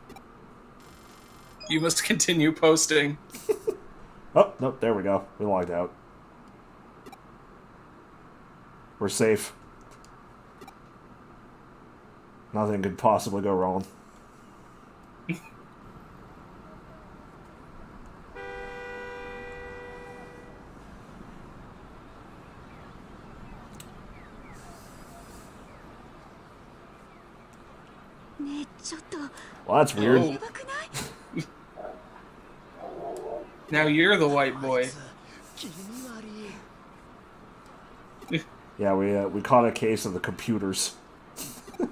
You must continue posting. Oh, nope, there we go. We logged out. We're safe. Nothing could possibly go wrong. Well, that's weird. Oh. Now you're the white boy. Yeah, we caught a case of the computers. こ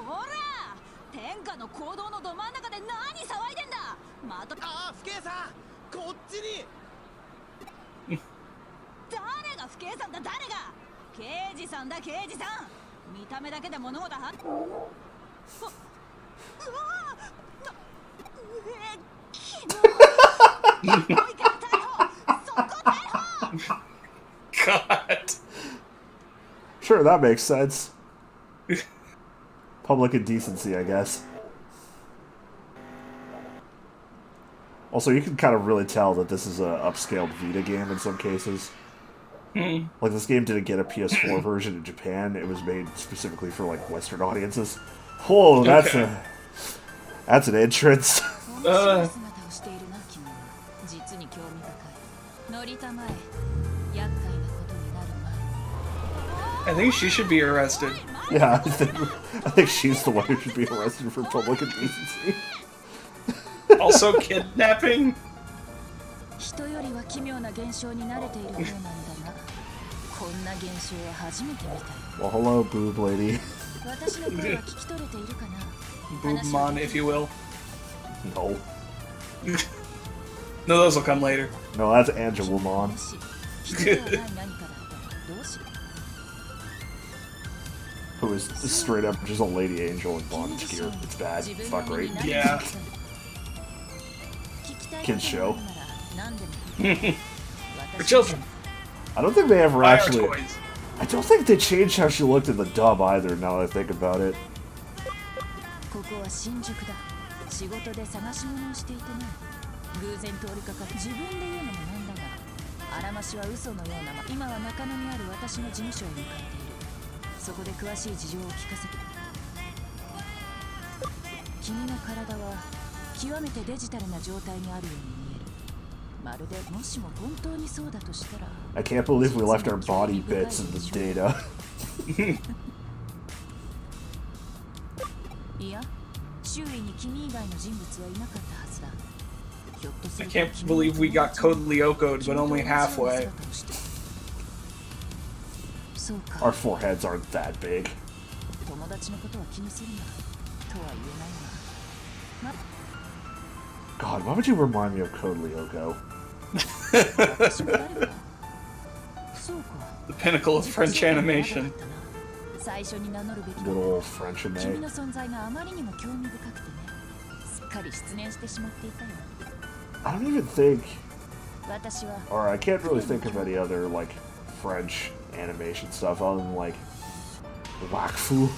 ら天下の行動のど真ん中で何騒いでんだまたああ不敬さんこっちに誰が不敬さんだ誰が刑事さんだ刑事さん見た目だけで物事はうわなキモいから逮捕そこ逮捕 God. Sure, that makes sense. Public indecency, I guess. Also, you can kind of really tell that this is a upscaled Vita game in some cases. Like, this game didn't get a PS4 version in Japan. It was made specifically for, like, Western audiences. Oh, that's Okay. that's an entrance. I think she should be arrested. Yeah, I think she's the one who should be arrested for public indecency. Also kidnapping? 人よりは奇妙な現象に慣れているようなんだが、こんな現象は初めて見たよ。 Well, hello, boob lady. 私の声は聞き取れているかな? Boobmon, if you will. No. No, those will come later. No, that's Angelomon. 人ではない何かだったらどうしよう? Who is straight up just a lady angel in bondage gear. It's bad. It's not great. Yeah. Kids show. For children. I don't think they ever Buy our actually... toys. I don't think they changed how she looked in the dub either, now that I think about it. ここは新宿だ。仕事で探し物をしていてね。偶然通りかかって自分で言うのもなんだが、あらましは嘘のような今は中野にある私の事務所へ向かっている。そこで詳しい事情を聞かせて。君の体は極めてデジタルな状態にあるように見える。まるでもしも本当にそうだとしたら。I can't believe we left our body bits in the data. いや、周囲に君以外の人物はいなかったはずだ。ひょっとす I ると can't believe we got Code Lyoko'd, but only halfway. そうか。 Our foreheads aren't that big. 友達のことは気にするなとは言えないが。 God, why would you remind me of Code Lyoko? 私は誰だ? そうか。 The pinnacle of French animation. 最初に名乗るべきだ。 Good old French 君 anime. の存在があまりにも興味深くてね。すっかり失念してしまっていたよ。 I don't even think... 私は Or I can't really think of any other, like, French animation stuff other than, like, Wakfu.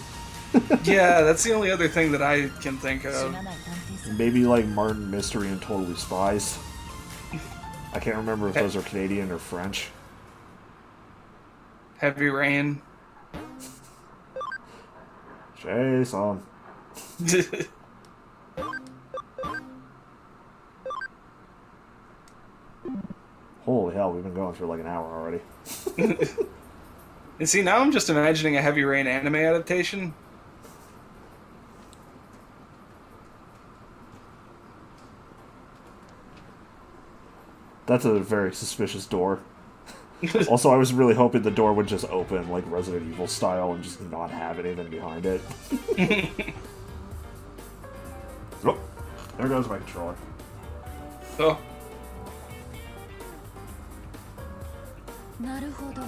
Yeah, that's the only other thing that I can think 知 of. らない探偵さん。 Maybe, like, Martin Mystery and Totally Spies. I can't remember if those are Canadian or French. Heavy Rain. Jason. Holy hell, we've been going for like an hour already. And see, now I'm just imagining a Heavy Rain anime adaptation. That's a very suspicious door. Also, I was really hoping the door would just open, like Resident Evil style, and just not have anything behind it. Oh, there goes my controller. Oh. なるほど。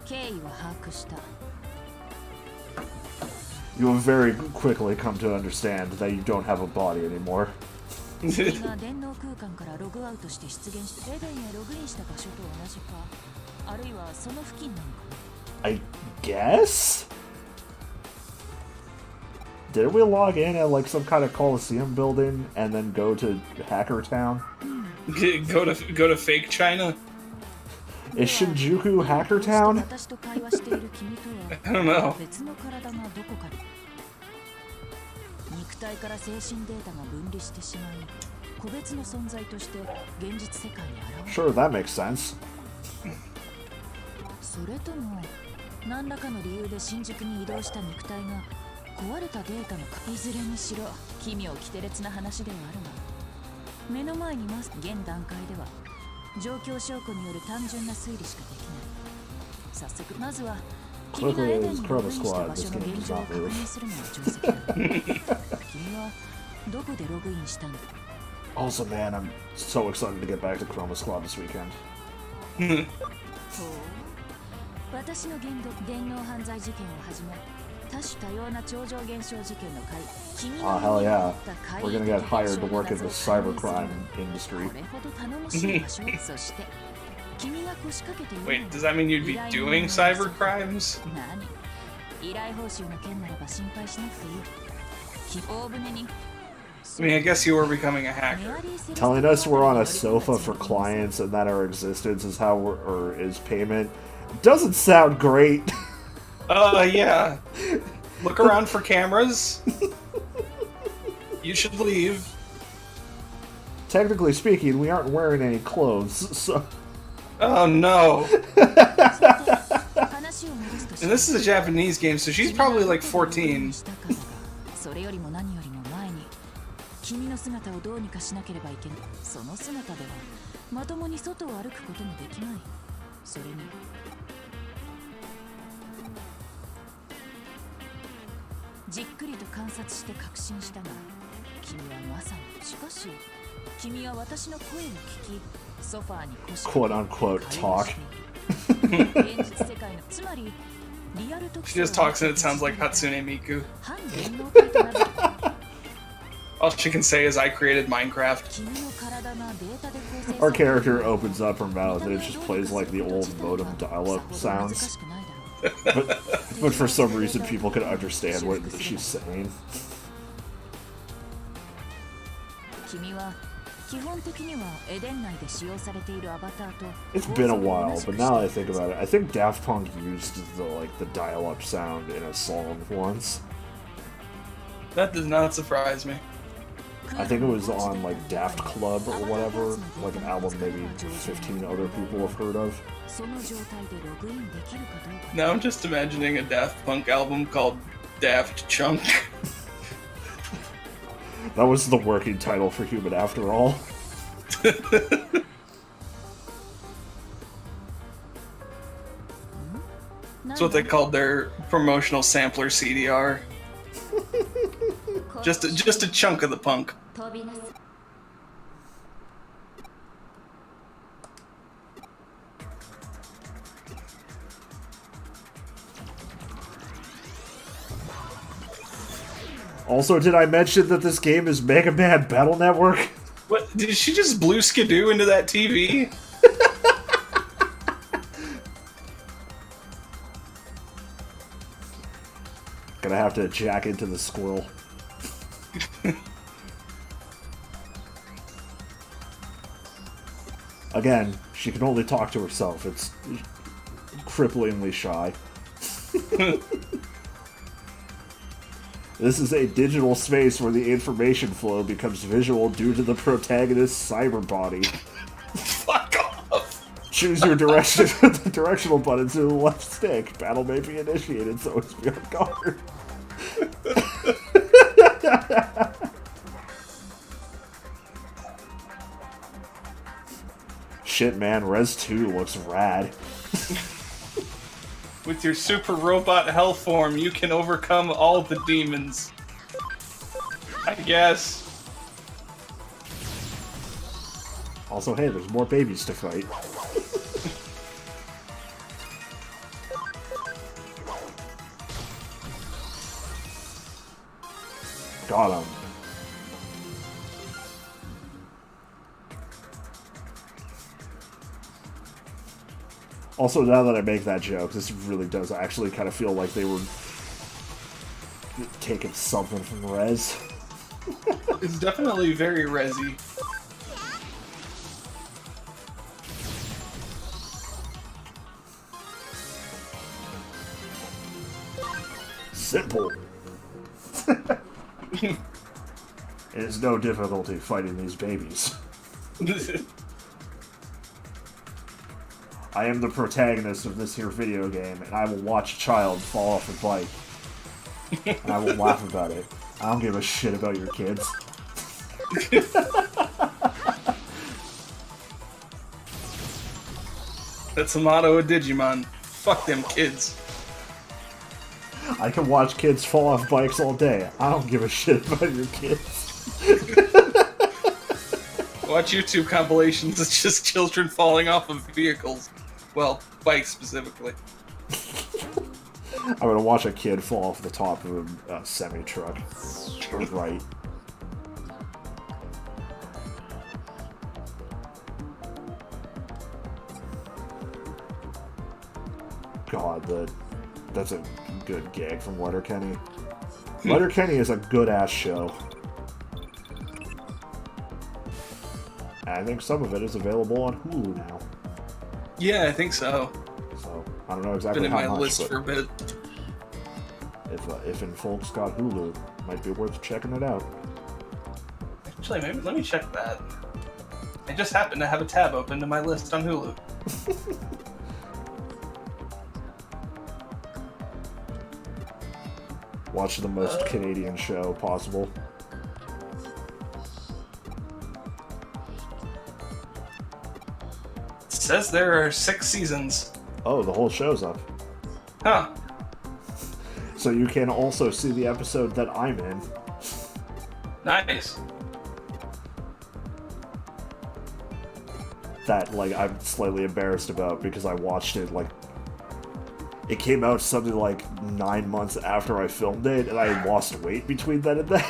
経緯は把握した。 You will very quickly come to understand that you don't have a body anymore. 君が電脳空間からログアウトして出現したエデンへログインした場所と同じか、あるいはその付近なのかな。 I guess? Did we log in at like some kind of Coliseum building and then go to Hacker Town? Go to fake China? Is Shinjuku Hacker Town? 私と会話している君とは I don't know. 別の体がどこかで肉体から精神データが分離してしまい個別の存在として現実世界に現れる Sure, that makes sense. それとも何らかの理由で新宿に移動した肉体が壊れたデータのいずれにしろ奇妙奇天烈な話ではあるが目の前にます現段階では状況証拠による単純な推理しかできない早速まずは君がエデンにログインした場所の現状を確認するのが定石だ君はどこでログインしたんだ Also, man, I'm so excited to get back to Chroma Squad this weekend. ほう私の電脳犯罪事件をはじめ多種多様な超常現象事件の会君 Oh, の hell 身に yeah. 起こった怪 We're 異 gonna 的 get 現 hired 象 to の work in 謎 the を解明する cybercrime こ industry. れほど頼もしい場所そして君が腰掛けている Wait, does that mean you'd be doing cyber crimes? 何依頼報酬の件ならば心配しなくていい大船に I mean, I guess you were becoming a hacker. Telling us we're on a sofa for clients and that our existence is how or is payment doesn't sound great. Yeah. Look around for cameras. You should leave. Technically speaking, we aren't wearing any clothes, so... Oh no. 話を戻すと And this is a Japanese game, so she's probably like 14. それよりも何よりも前に君の姿をどうにかしなければいけない。その姿ではまともに外を歩くこともできない。それにじっくりと観察して確信したが、君はまさに。しかし君は私の声を聞き、ソファーに腰掛け Quote unquote talk. 現実世界のつまりリアル特 She just talks and it sounds like Hatsune Miku. 反電脳体となる All she can say is I created Minecraft. 君の体がデータで構成され Our ている character opens up her mouth and it just plays like the old modem dial-up sounds. But for some reason people can understand what she's saying. 君は基本的にはエデン内で使用されているアバターと It's been a while, but now that I think about it, I think Daft Punk used the dial-up sound in a song once. That does not surprise me. I think it was on like Daft Club or whatever, like an album maybe 15 other people have heard of. その状態でログインできるかどうか Now I'm just imagining a Daft Punk album called Daft Chunk. That was the working title for Human after all. That's what they called their promotional sampler CDR. Just a chunk of the punk. 飛びなさい Also, did I mention that this game is Mega Man Battle Network? What? Did she just blue skidoo into that TV? Gonna have to jack into the squirrel. Again, she can only talk to herself. It's cripplingly shy. This is a digital space where the information flow becomes visual due to the protagonist's cyber body. Fuck off! Choose your direction with the directional buttons to the left stick. Battle may be initiated, so it's be on guard. Shit, man, Res 2 looks rad. With your super robot hell form, you can overcome all the demons. I guess. Also, hey, there's more babies to fight. Got him. Also, now that I make that joke, this really does actually kind of feel like they were taking something from Rez. It's definitely very resi. Simple. It is no difficulty fighting these babies. I am the protagonist of this here video game, and I will watch a child fall off a bike. And I will laugh about it. I don't give a shit about your kids. That's the motto of Digimon. Fuck them kids. I can watch kids fall off bikes all day. I don't give a shit about your kids. Watch YouTube compilations, it's just children falling off of vehicles. Well, bikes specifically. I'm gonna watch a kid fall off the top of a semi-truck. Right. God, that's a good gag from Letterkenny. Letterkenny is a good-ass show. And I think some of it is available on Hulu now. Yeah, I think so. So, I don't know exactly Been in how my much, list but for a bit. if in folks got Hulu, might be worth checking it out. Actually, maybe let me check that. I just happen to have a tab open to my list on Hulu. Watch the most Canadian show possible. It says there are 6 seasons. Oh, the whole show's up. Huh. So you can also see the episode that I'm in. Nice. That, like, I'm slightly embarrassed about because I watched it, like, it came out something like 9 months after I filmed it, and I lost weight between then and that.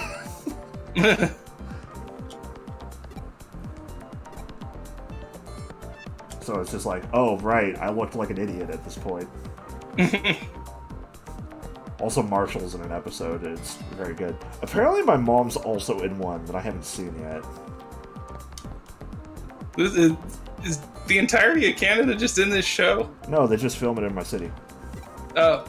So it's just like, oh, right, I looked like an idiot at this point. Also, Marshall's in an episode, and it's very good. Apparently my mom's also in one that I haven't seen yet. Is the entirety of Canada just in this show? No, they just film it in my city. Oh.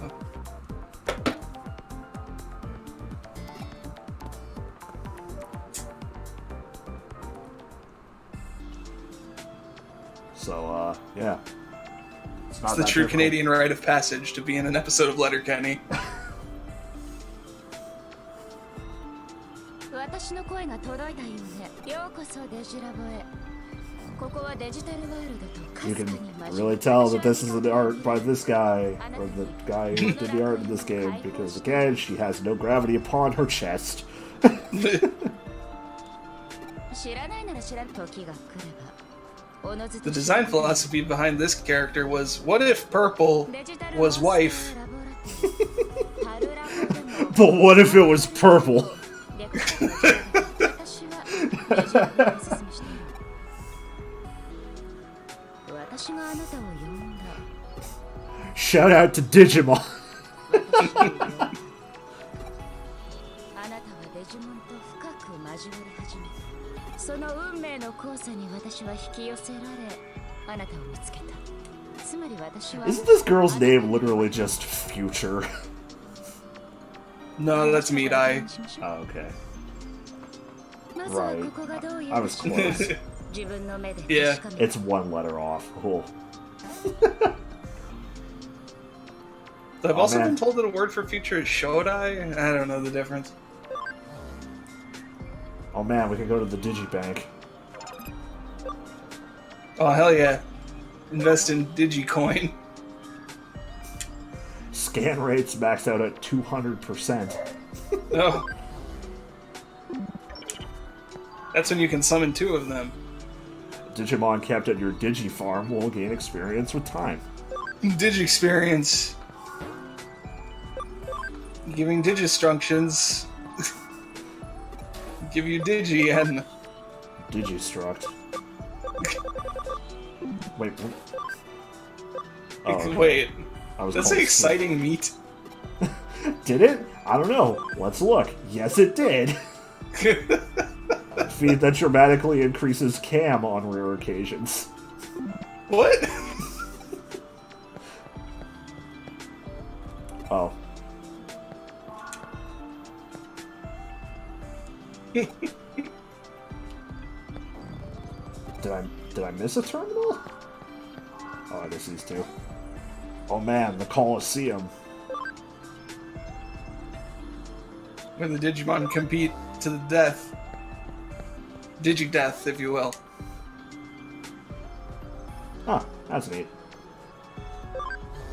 So, yeah. It's It's the true Canadian rite of passage to be in an episode of Letterkenny. 私の声が届いたようね。ようこそデジラボへ。ここはデジタルワールドとか You すか can に交 really わる tell that this is an art by this guy, or the guy who did the art in this game, because again, she has no gravity upon her chest. 知らないなら知らん時が来れば。おのずと The design philosophy behind this character was, what if Purple was wife? But what if it was purple? 私はデジラボをおすすめしている。私があなたを呼んだ。 Shout out to Digimon. あなたはデジモンと深く交わり始めた。その運命の交差に私は引き寄せられ、あなたを見つけた。つまり私は Isn't this girl's name literally just Future? No, that's Meat Eye. Oh, okay. まずはここがどういう I was close. 自分の目で Yeah. 確かめ It's one letter off. Cool. I've Oh, also man. been told that a word for future is Shodai. I don't know the difference. Oh man, we can go to the Digibank. Oh, hell yeah. Invest in Digicoin. Scan rates maxed out at 200%. Oh. That's when you can summon 2 of them. Digimon kept at your Digifarm will gain experience with time. Digi-experience. Giving Digistructions. Give you Digi and... Digistruct. Wait, what? Oh, okay. Wait. I was That's called an exciting meat. Did it? I don't know. Let's look. Yes, it did. A feat that dramatically increases cam on rare occasions. What? Oh. Did I miss a terminal? Oh, I guess these two. Oh man, the Colosseum. Where the Digimon compete to the death. Digi-death, if you will. Huh, that's neat.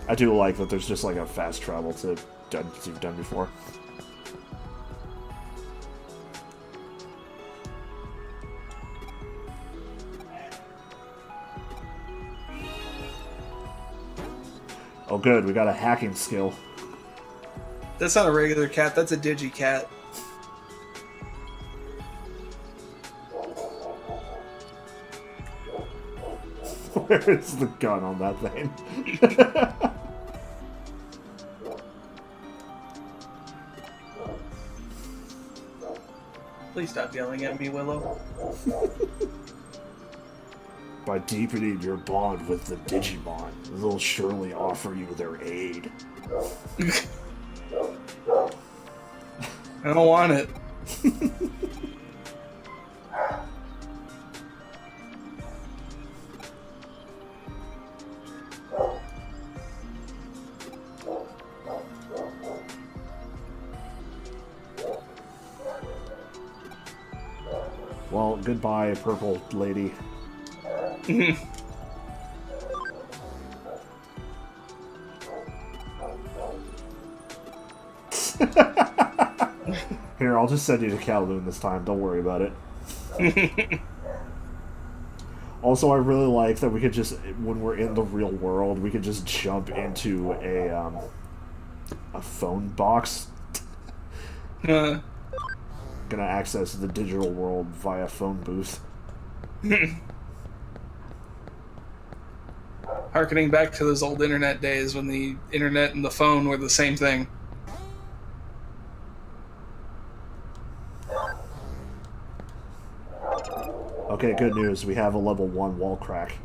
I do like that there's just like a fast travel to dungeons you've done before. Oh good, we got a hacking skill. That's not a regular cat, that's a Digi-cat. Where is the gun on that thing? Please stop yelling at me, Willow. By deepening your bond with the Digimon, they'll surely offer you their aid. I don't want it. Well, goodbye, purple lady. Here, I'll just send you to Kowloon this time. Don't worry about it. Also, I really like that we could just, when we're in the real world, we could just jump into a phone box. Gonna access the digital world via phone booth. Harkening back to those old internet days when the internet and the phone were the same thing. Okay, good news. We have a level 1 wall crack.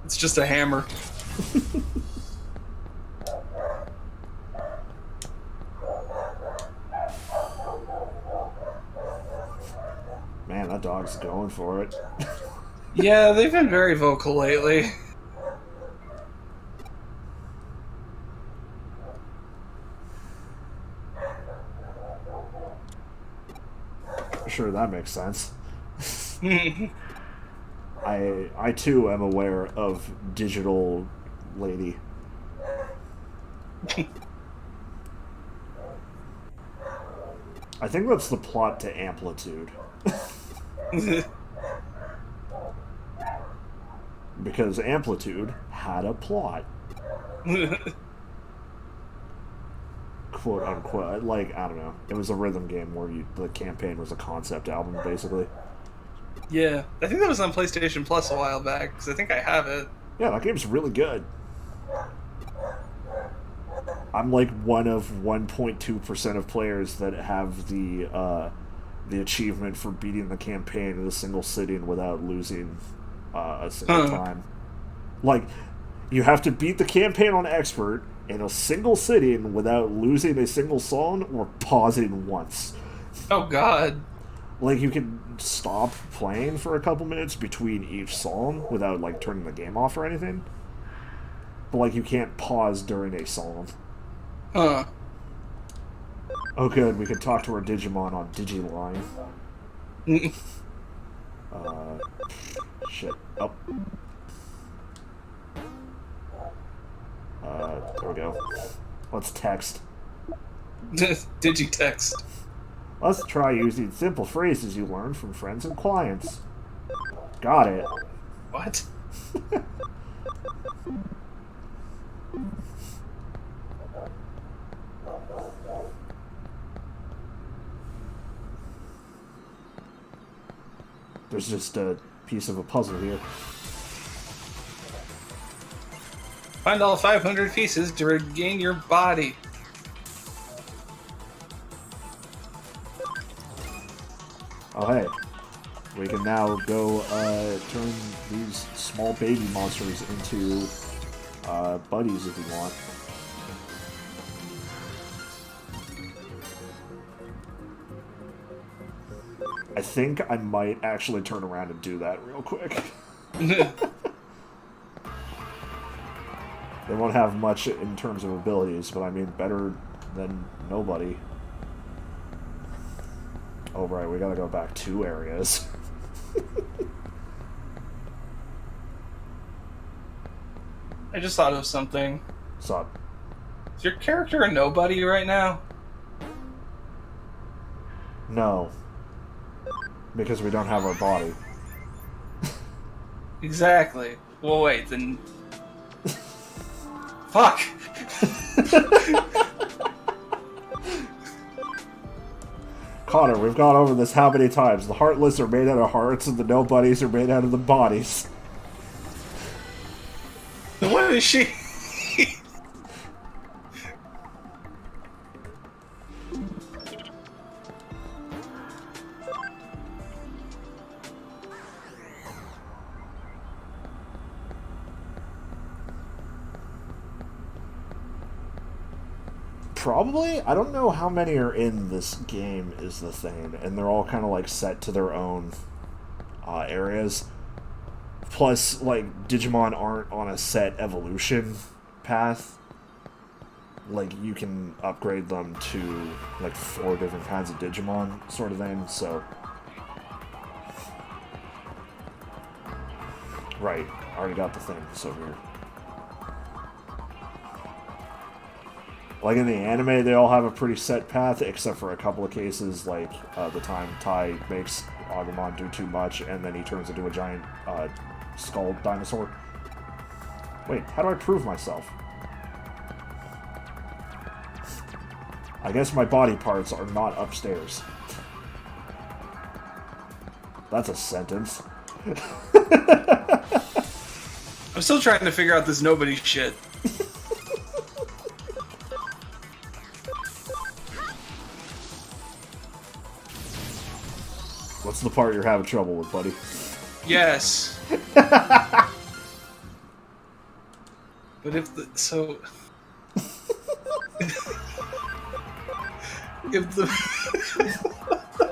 It's just a hammer. Man, that dog's going for it. Yeah, they've been very vocal lately. Sure, that makes sense. I too am aware of digital lady. I think that's the plot to Amplitude. Because Amplitude had a plot. Quote unquote. Like, I don't know. It was a rhythm game where the campaign was a concept album, basically. Yeah, I think that was on PlayStation Plus a while back, because I think I have it. Yeah, that game's really good. I'm like one of 1.2% of players that have the achievement for beating the campaign in a single sitting without losing a single time. Like, you have to beat the campaign on Expert in a single sitting without losing a single song or pausing once. Oh god. Like, you can stop playing for a couple minutes between each song without, like, turning the game off or anything. But, like, you can't pause during a song. Huh. Oh, good. We can talk to our Digimon on Digiline. Shit. Oh. There we go. Let's text. Digitext. Let's try using simple phrases you learned from friends and clients. Got it. What? There's just a piece of a puzzle here. Find all 500 pieces to regain your body. Oh, hey. We can now go turn these small baby monsters into buddies if you want. I think I might actually turn around and do that real quick. They won't have much in terms of abilities, but I mean, better than nobody. Oh, right, we gotta go back 2 areas. I just thought of something. What's up? Is your character a nobody right now? No. Because we don't have our body. Exactly. Well, wait, then... Fuck! Connor, we've gone over this how many times? The heartless are made out of hearts and the nobodies are made out of the bodies. What is she? Probably. I don't know how many are in this game is the thing, and they're all kind of like set to their own areas. Plus, like, Digimon aren't on a set evolution path. like, you can upgrade them to, like, 4 different kinds of Digimon, sort of thing, so... Right, already got the thing, so here. Like, in the anime, they all have a pretty set path, except for a couple of cases, like, the time Tai makes Agumon do too much, and then he turns into a giant, skull dinosaur. Wait, how do I prove myself? I guess my body parts are not upstairs. That's a sentence. I'm still trying to figure out this nobody shit. What's the part you're having trouble with, buddy? Yes. But if the... So... if the...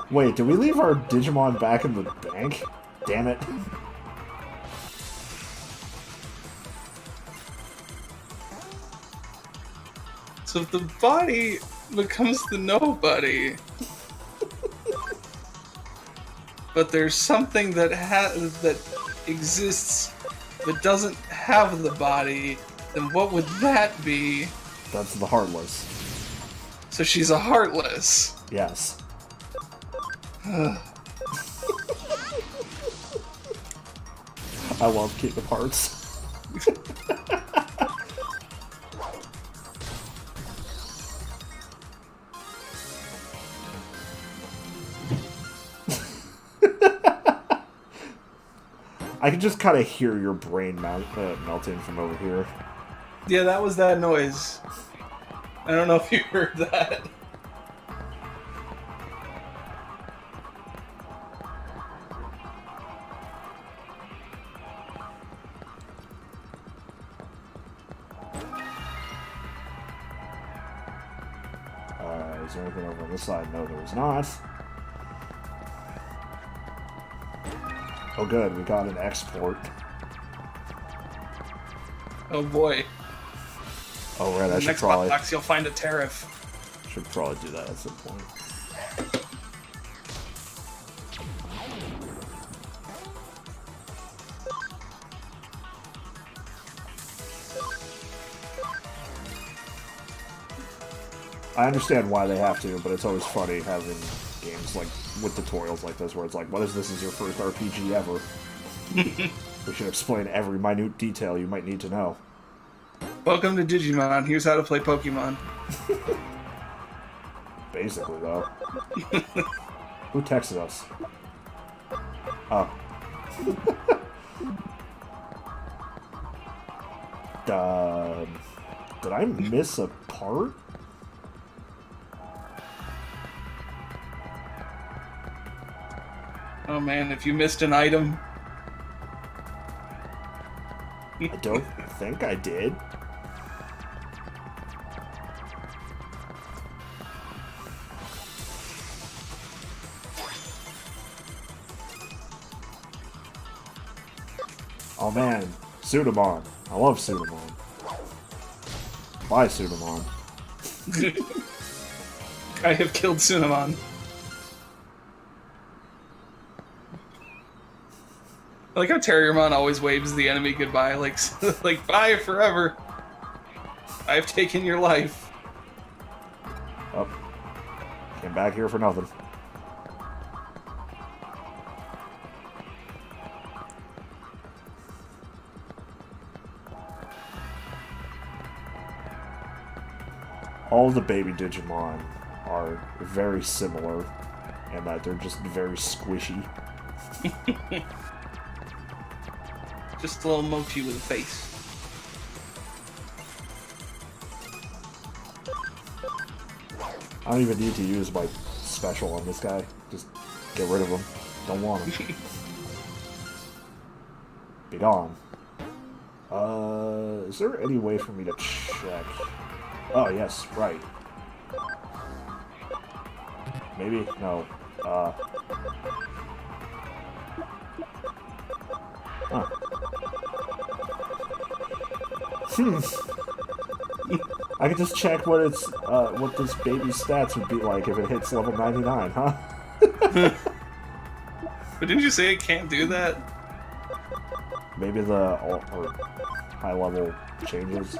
Wait, did we leave our Digimon back in the bank? Damn it. So if the body becomes the nobody... but there's something that exists but doesn't have the body, then what would that be? That's the Heartless. So she's a Heartless. Yes. I love Kingdom Hearts. I can just kind of hear your brain melting from over here. Yeah, that was that noise. I don't know if you heard that. Is there anything over on this side? No, there is not. Oh good, we got an export. Oh boy. Oh right, I should Next probably... box, you'll find a tariff. Should probably do that at some point. I understand why they have to, but it's always funny having games like with tutorials like this where it's like, what is this is your first RPG ever? We should explain every minute detail you might need to know. Welcome to Digimon. Here's how to play Pokemon. Basically, though. Who texted us? Oh. Did I miss a part? Oh man, if you missed an item... I don't think I did. Oh man, Sudamon. I love Sudamon. Bye, Sudamon. I have killed Sunamon. I like how Terriermon always waves the enemy goodbye, like bye forever. I've taken your life. Oh. Came back here for nothing. All of the baby Digimon are very similar in that they're just very squishy. Just a little mochi with a face. I don't even need to use my special on this guy. Just get rid of him. Don't want him. Be gone. Is there any way for me to check? Oh, yes, right. Maybe? No. Huh. I could just check what it's what this baby's stats would be like if it hits level 99, huh? But didn't you say it can't do that? Maybe the or high level changes.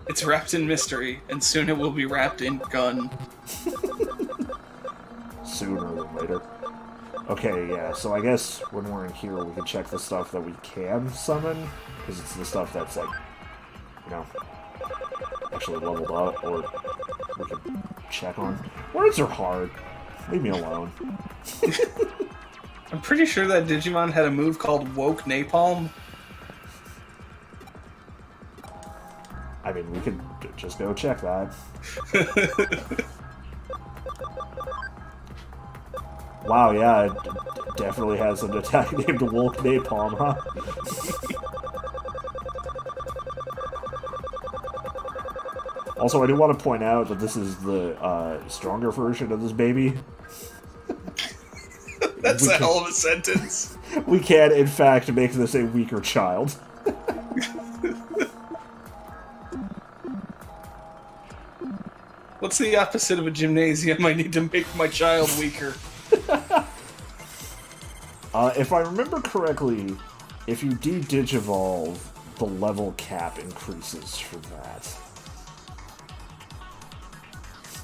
It's wrapped in mystery, and soon it will be wrapped in gun. Sooner than later. Okay, yeah, so I guess when we're in here, we can check the stuff that we can summon, because it's the stuff that's, like, you know, actually leveled up, or we can check on. Words are hard. Leave me alone. I'm pretty sure that Digimon had a move called Woke Napalm. I mean, we could just go check that. Wow, yeah, it definitely has an attack named Wolf Napalm, huh? Also, I do want to point out that this is the stronger version of this baby. That's a hell of a sentence. We can, in fact, make this a weaker child. What's the opposite of a gymnasium? I need to make my child weaker. If I remember correctly, if you de-digivolve, the level cap increases for that.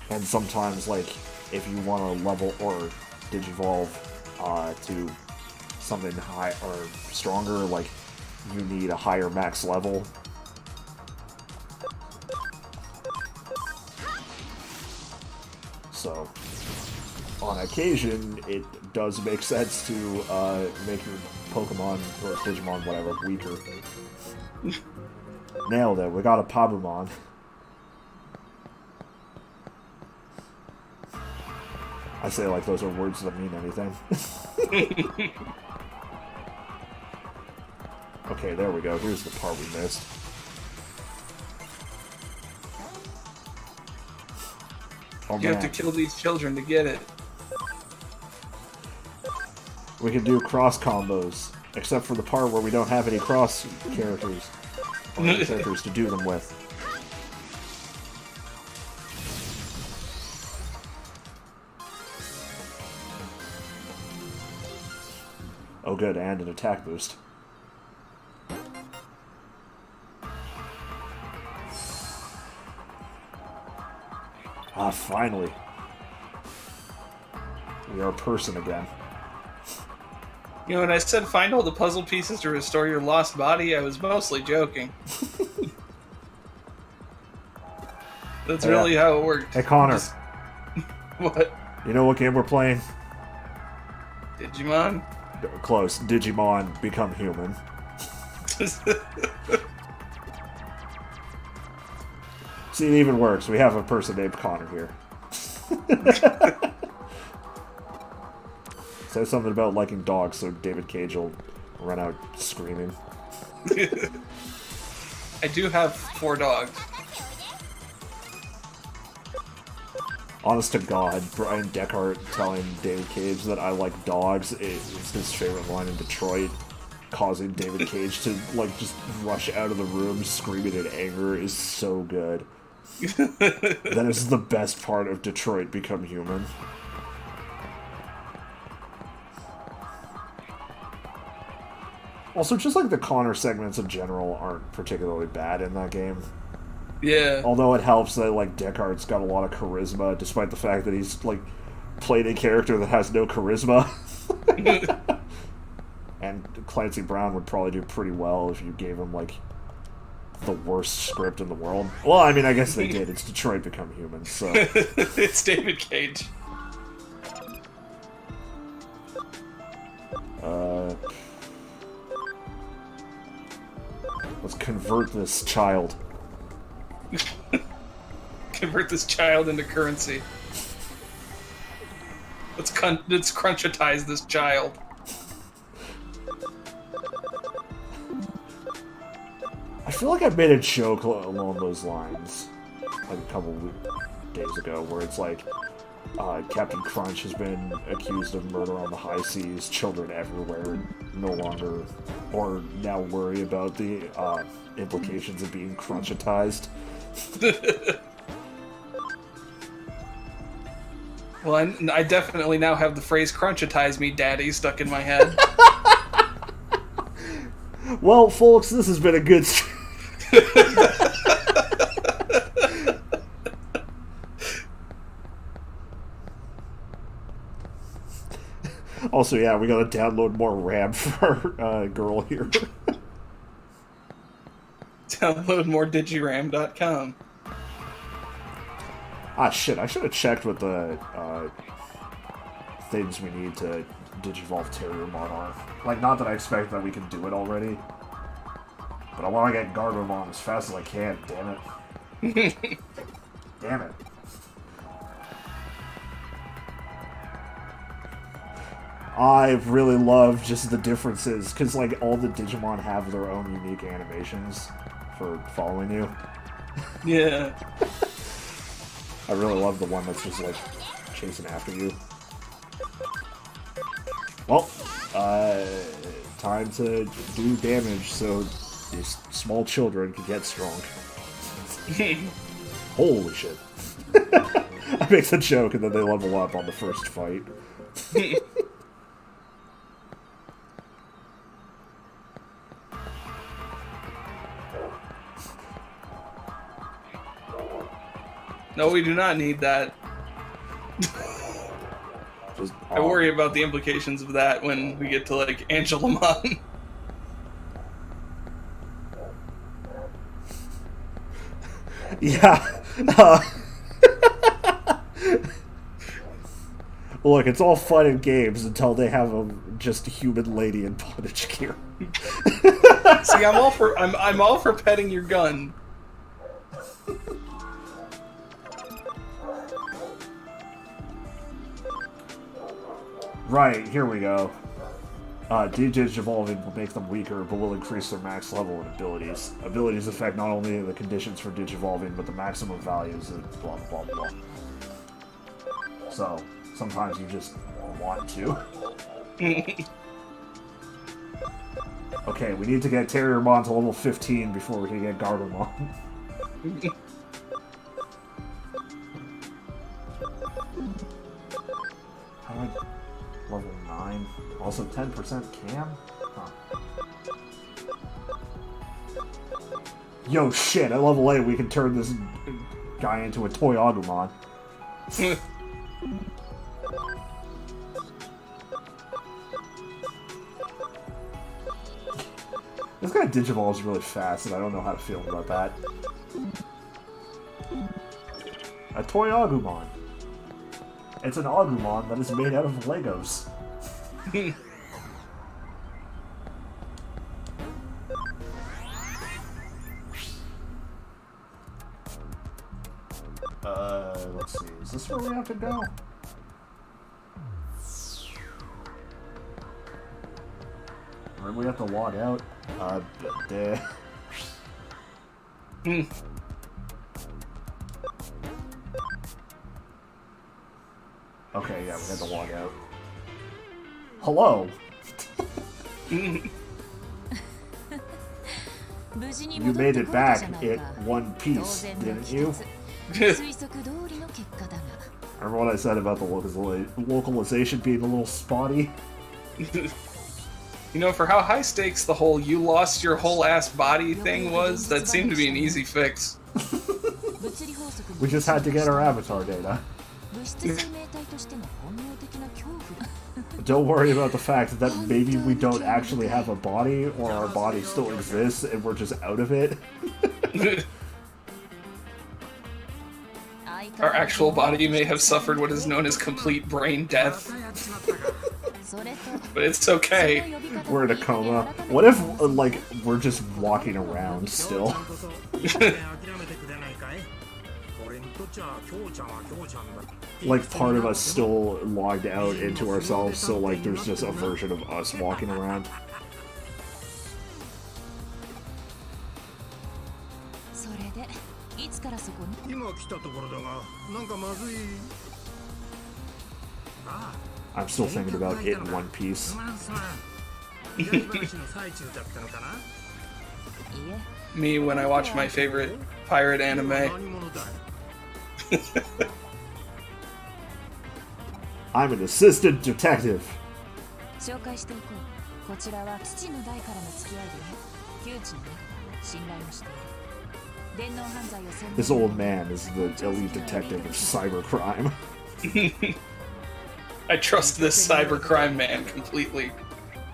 And sometimes, like, if you want to level or digivolve to something high or stronger, like, you need a higher max level. So, on occasion, it does make sense to make your Pokemon, or Digimon, whatever, weaker. Nailed it, we got a Pabumon. I say like those are words that mean anything. Okay, there we go, here's the part we missed. Oh, you have to kill these children to get it. We can do cross combos, except for the part where we don't have any cross characters. Or any characters to do them with. Oh good, and an attack boost. Ah, finally. We are a person again. You know, when I said find all the puzzle pieces to restore your lost body, I was mostly joking. That's really how it worked. Hey, Connor. What? You know what game we're playing? Digimon? Close. Digimon Become Human. See, it even works. We have a person named Connor here. Say something about liking dogs, so David Cage will run out screaming. I do have 4 dogs. Honest to God, Brian Deckard telling David Cage that I like dogs is his favorite line in Detroit, causing David Cage to, like, just rush out of the room screaming in anger is so good. That is the best part of Detroit Become Human. Also, just like the Connor segments in general aren't particularly bad in that game. Yeah. Although it helps that, like, Deckard's got a lot of charisma, despite the fact that he's, like, played a character that has no charisma. And Clancy Brown would probably do pretty well if you gave him, like, the worst script in the world. Well, I mean, I guess they did. It's Detroit Become Human, so... It's David Cage. Let's convert this child. Convert this child into currency. Let's crunchitize this child. I feel like I made a joke along those lines, like a couple days ago, where it's like, Captain Crunch has been accused of murder on the high seas. Children everywhere no longer, or now worry about the implications of being crunchitized. Well, I definitely now have the phrase "crunchitize me, daddy" stuck in my head. Well, folks, this has been a good... Also, yeah, we gotta download more RAM for our girl here. Download more digiram.com. Ah, shit, I should have checked what the things we need to Digivolve Terriermon are. Like, not that I expect that we can do it already, but I want to get Garbomon as fast as I can, damn it. Damn it. I really love just the differences, because, like, all the Digimon have their own unique animations for following you. Yeah. I really love the one that's just, like, chasing after you. Well, time to do damage so these small children can get strong. Holy shit. I make the joke and then they level up on the first fight. No, we do not need that. Just, I worry about the implications of that when we get to, like, Angelamon. Yeah. Look, it's all fun and games until they have a just human lady in bondage gear. See, I'm all for petting your gun. Right, here we go. Digivolving will make them weaker, but will increase their max level and abilities. Abilities affect not only the conditions for Digivolving, but the maximum values of blah blah blah. So, sometimes you just want to. Okay, we need to get Terriermon to level 15 before we can get Garbomon. How do I... Level 9. Also 10% cam? Huh. Yo, shit, at level 8 we can turn this guy into a toy Agumon. This guy Digivolves really fast, and I don't know how to feel about that. A toy Agumon. It's an Agumon that is made out of Legos. Let's see. Is this where we have to go? Or do we have to log out? Okay, yeah, we had to log out. Hello! You made it back in one piece, didn't you? Remember what I said about the localization being a little spotty? You know, for how high stakes the whole "you lost your whole ass body" thing was, that seemed to be an easy fix. We just had to get our avatar data. Don't worry about the fact that maybe we don't actually have a body, or our body still exists and we're just out of it. Our actual body may have suffered what is known as complete brain death. But it's okay. We're in a coma. What if, like, we're just walking around still? Like, part of us still logged out into ourselves, so, like, there's just a version of us walking around. I'm still thinking about it in One Piece. Me when I watch my favorite pirate anime. I'm an assistant detective. 紹介しておこう。こちらは父の代からの付き合いで、窮地の中から信頼をしている。電脳犯罪を専門 This old man is the elite detective of cybercrime. I trust this cybercrime man completely.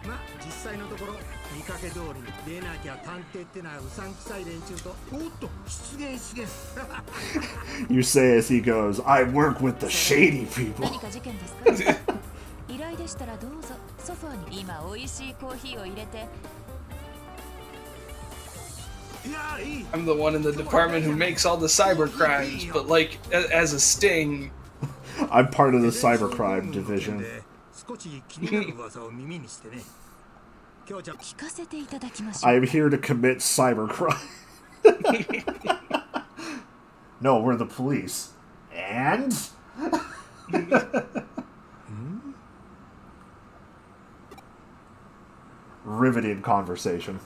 まあ実際のところ見かけ通りでなきゃ探偵ってのはうさんくさい連中とおっと出現 You say as he goes, I work with the shady people. 何か事件ですか？依頼でしたらどうぞ。ソファーに今美味しいコーヒーを入れて。I'm the one in the department who makes all the cyber crimes, but like as a sting. I'm part of the cybercrime division. 少し気になる噂を耳にしてね。聞かせていただきましょう。 I am here to commit cybercrime. No, we're the police. And? Riveting conversation.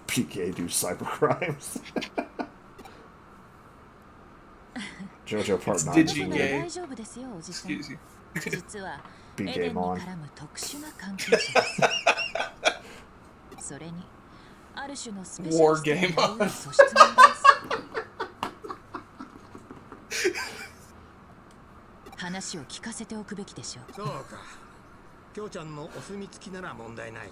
PK do cybercrimes. JoJo Part 9. Digigay. 大丈夫ですよ、おじさん。 Excuse you. 実はエデンに Digimon. 絡む特殊な関係者です。それにある種のスペシャリストによる素質なんです。話を聞かせておくべきでしょう。そうか。きょうちゃんのお墨付きなら問題ない。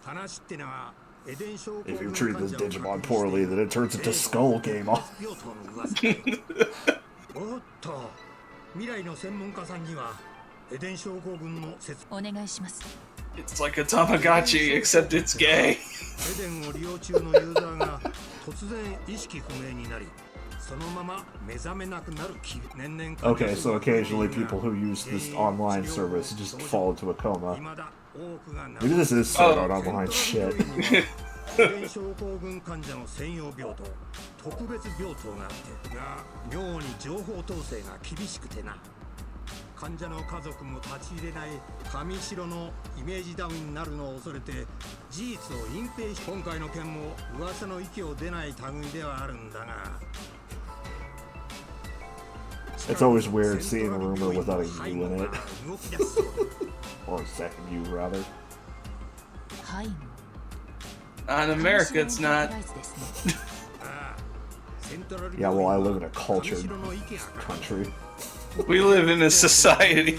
話ってのはエデン症候群 If you treat this Digimon poorly, then it turns into Skull Game on. おっと、未来の専門家さんにはエデン症候群の説お願いします。 It's like a Tamagotchi, except it's gay. エデンを利用中のユーザーが突然意識不明になり、そのまま目覚めなくなる気年々 Okay, so occasionally people who use this online service just fall into a coma. Maybe this is Sword Art Online shit. エデン症候群患者の専用病棟、特別病棟があってが妙に情報統制が厳しくてな。患者の家族も立ち入れない上白のイメージダウンになるのを恐れて事実を隠蔽し、今回の件も噂の息を出ない類ではあるんだが。 It's always weird seeing a rumor without a U in it. Or a second U, rather. はい。 In America, it's not. Yeah, well, I live in a cultured country. We live in a society.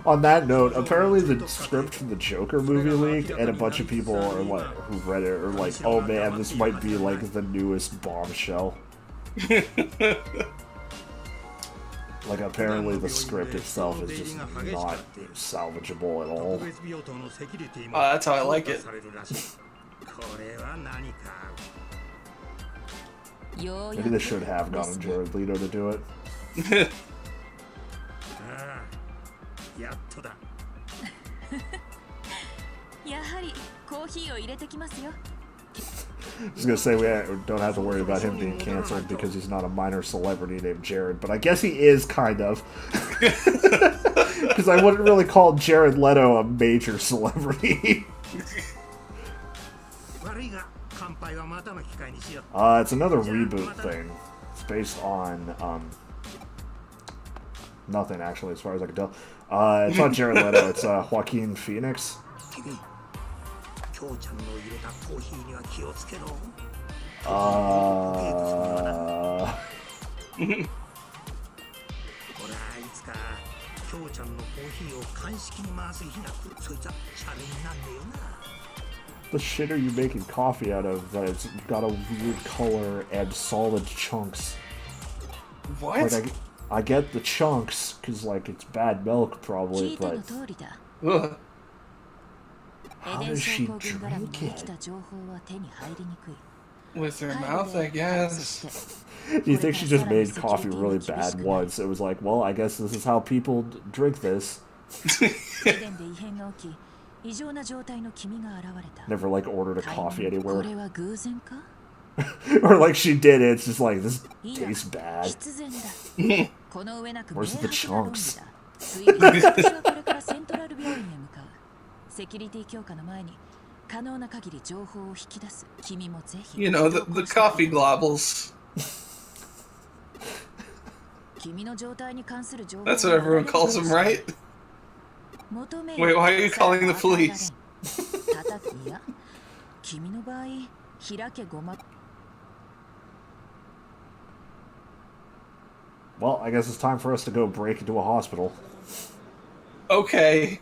On that note, apparently the script from the Joker movie leaked, and a bunch of people are like, who read it are like, oh man, this might be like the newest bombshell. Like, apparently the script itself is just not salvageable at all. That's how I like it. Maybe they should have gotten Jared Leto to do it. やはりコーヒーを入れてきますよ。 I was gonna say we don't have to worry about him being canceled because he's not a minor celebrity named Jared, but I guess he is kind of. Because I wouldn't really call Jared Leto a major celebrity. It's another reboot thing. It's based on nothing actually, as far as I can tell. It's not Jared Leto. It's Joaquin Phoenix. The shit are you making coffee out of that it's got a weird color and solid chunks? What? Like, I get the chunks, because, like, it's bad milk, probably, but... Ugh. How does she drink it? With her mouth, I guess. Do you think she just made coffee really bad once? It was like, well, I guess this is how people drink this. Never like ordered a coffee anywhere. Or like she did it, it's just like, this tastes bad. 必然だこの上なく Where's the 明白な論理 chunks? だ推理私はこれからセントラル病院へ向かうセキュリティ強化の前に可能な限り情報を引き出す君もぜひ You know, the coffee globbles. 君の状態に関する情報 That's what everyone calls them, right? 求め Wait, why are you calling the police? 叩くいや君の場合開けごま Well, I guess it's time for us to go break into a hospital. Okay.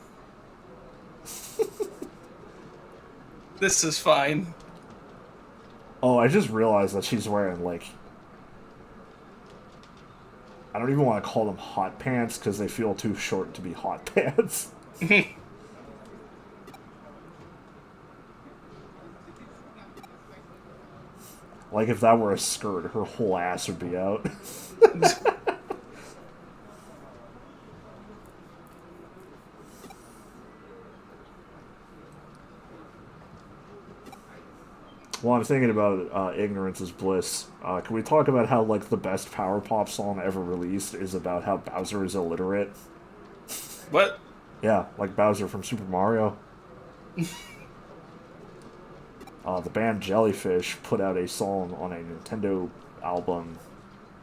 This is fine. Oh, I just realized that she's wearing, like... I don't even want to call them hot pants, because they feel too short to be hot pants. Like, if that were a skirt, her whole ass would be out. Well, I'm thinking about Ignorance is Bliss. Can we talk about how, like, the best Power Pop song ever released is about how Bowser is illiterate? What? Yeah, like Bowser from Super Mario. The band Jellyfish put out a song on a Nintendo album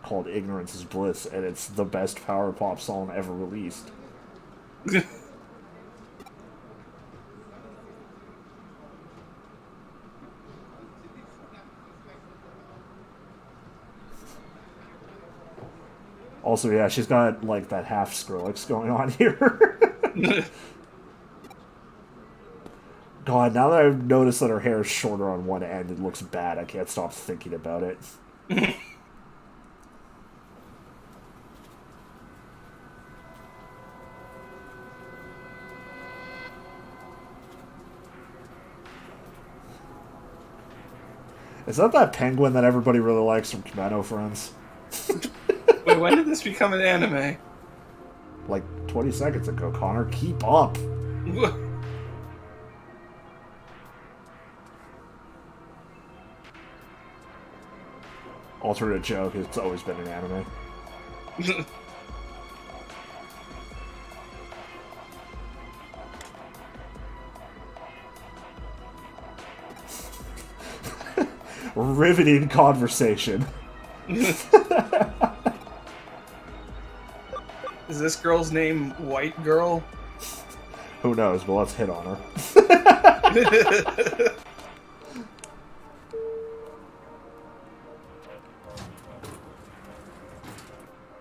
called Ignorance is Bliss, and it's the best Power Pop song ever released. Also, yeah, she's got, like, that half Skrillex going on here. God, now that I've noticed that her hair is shorter on one end, it looks bad. I can't stop thinking about it. Is that penguin that everybody really likes from Kimono Friends? Wait, when did this become an anime? Like 20 seconds ago, Connor. Keep up. Alternate joke, it's always been an anime. Riveting conversation. Is this girl's name White Girl? Who knows, but let's hit on her.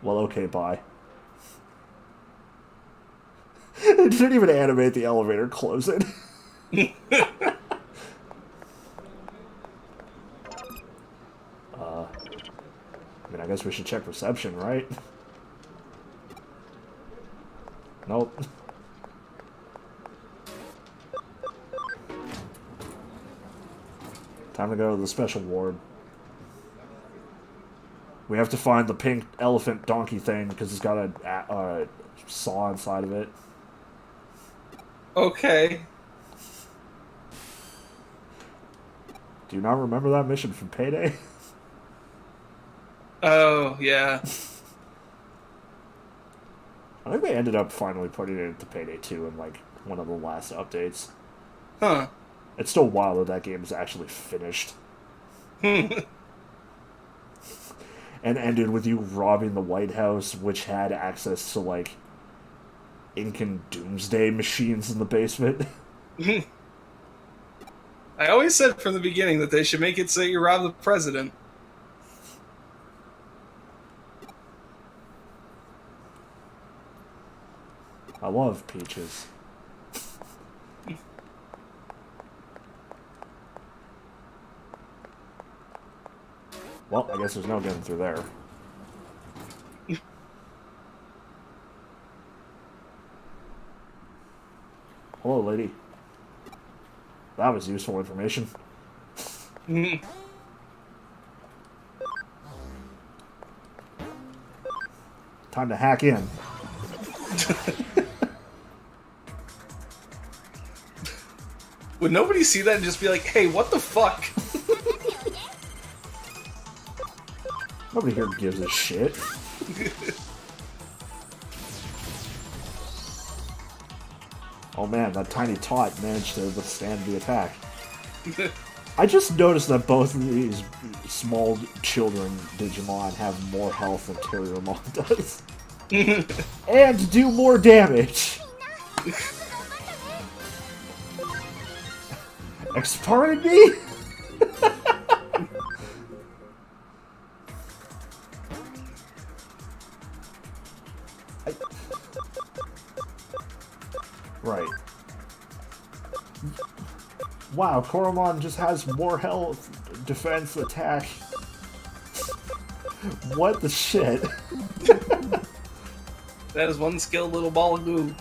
Well, okay, bye. It didn't even animate the elevator closing. I mean, I guess we should check reception, right? Nope. Time to go to the special ward. We have to find the pink elephant donkey thing because it's got a saw inside of it. Okay. Do you not remember that mission from Payday? Oh, yeah. I think they ended up finally putting it into Payday 2 in, like, one of the last updates. Huh. It's still wild that that game is actually finished. And ended with you robbing the White House, which had access to, like, Incan Doomsday machines in the basement. I always said from the beginning that they should make it so you rob the president. I love Peaches. Well, I guess there's no getting through there. Hello, lady. That was useful information. Time to hack in. Would nobody see that and just be like, hey, what the fuck? Nobody here gives a shit. Oh man, that tiny tot managed to withstand the attack. I just noticed that both of these small children Digimon have more health than Terriermon does. And do more damage! Pardon me? Right. Wow, Koromon just has more health, defense, attack. What the shit? That is one skilled little ball of goo.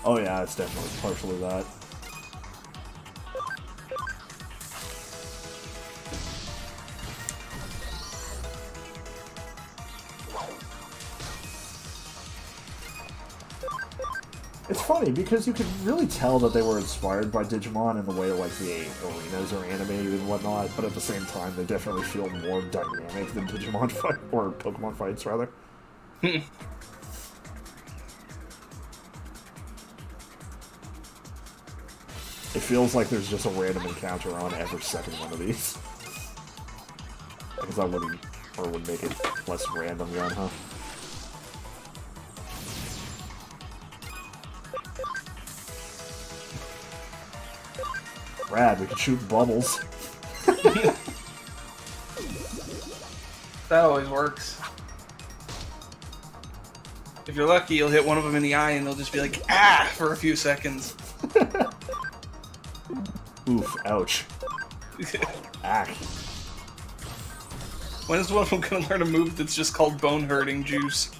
Oh yeah, it's definitely partially that. It's funny because you can really tell that they were inspired by Digimon in the way like the arenas are animated and whatnot, but at the same time they definitely feel more dynamic than Digimon fight or Pokemon fights rather. It feels like there's just a random encounter on every second one of these. I guess that wouldn't, or would make it less random then, huh? Rad, we can shoot bubbles. That always works. If you're lucky, you'll hit one of them in the eye and they'll just be like, ah, for a few seconds. Oof, ouch. Ack. When is one of them gonna learn a move that's just called bone hurting juice?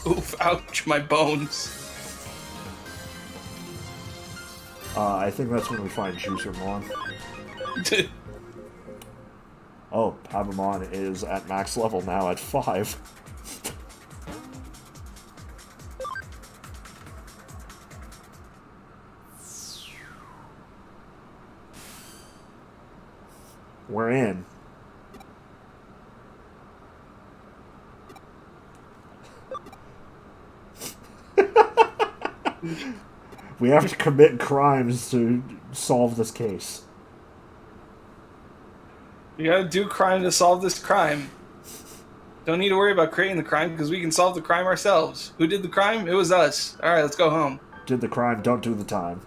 Oof, ouch, my bones. I think that's when we find Juicermon. Oh, Pabamon is at max level now at 5. We're in. We have to commit crimes to solve this case. You gotta do crime to solve this crime. Don't need to worry about creating the crime because we can solve the crime ourselves. Who did the crime? It was us. Alright, let's go home. Did the crime, don't do the time.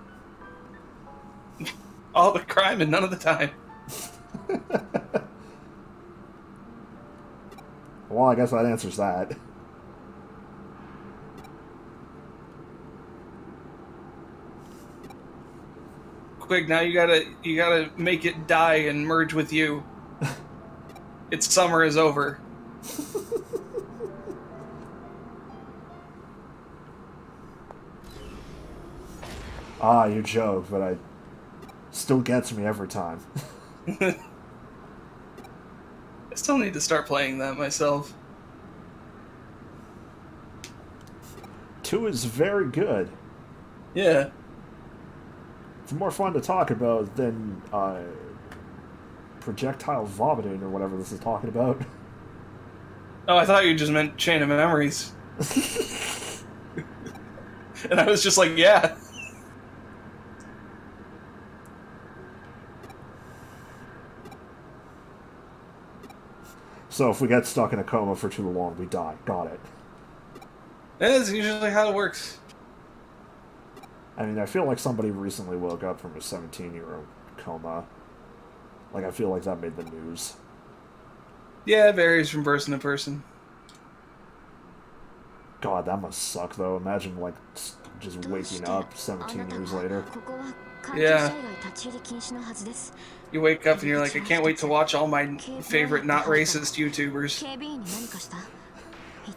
All the crime and none of the time. Well, I guess that answers that. Quick, now you gotta make it die and merge with you. Its summer is over. Ah, you joke, but I still gets me every time. I still need to start playing that myself. 2 is very good. Yeah. It's more fun to talk about than projectile vomiting or whatever this is talking about. Oh, I thought you just meant Chain of Memories. And I was just like, yeah. So if we get stuck in a coma for too long, we die. Got it. That is usually how it works. I mean, I feel like somebody recently woke up from a 17-year-old coma. Like, I feel like that made the news. Yeah, it varies from person to person. God, that must suck, though. Imagine, like, just waking up 17 years later. Yeah. You wake up and you're like, I can't wait to watch all my favorite not racist YouTubers.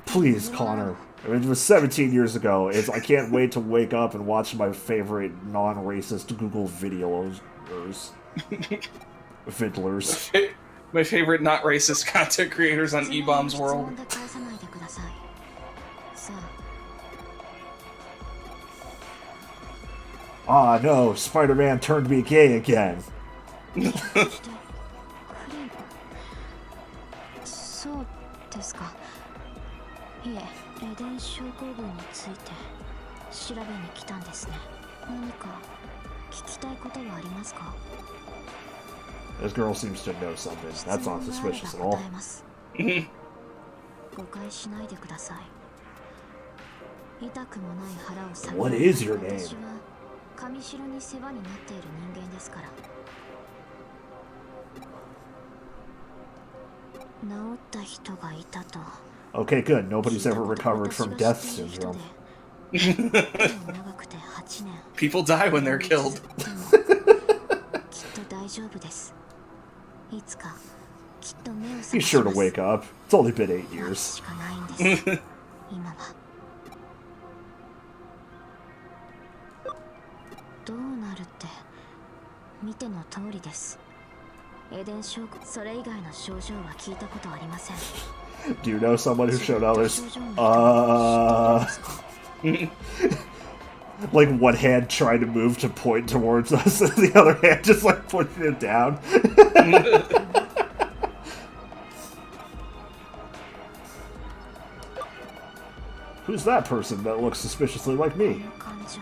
Please, Connor. I mean, it was 17 years ago. I can't wait to wake up and watch my favorite non-racist Google videos. Fiddlers. My favorite not racist content creators on E-Bomb's World. Ah, no, Spider-Man turned me gay again. そうですか。いえ、エデン症候群について調べに来たんですね。何か聞きたいことはありますか？ This girl seems to know something. That's not suspicious at all. 誤解しないでください。痛くもない腹を探る。 What is your name? 私は上城に世話になっている人間ですから。治った人がいたと。 Okay, good. Nobody's ever recovered from death syndrome. People die when they're killed. He's sure to wake up. It's only been 8 years. どうなるって見ての通りです。エデン症それ以外の症状は聞いたことありません。 Do you know someone who showed others? Like one hand trying to move to point towards us, and the other hand just like pushing it down. Who's that person that looks suspiciously like me?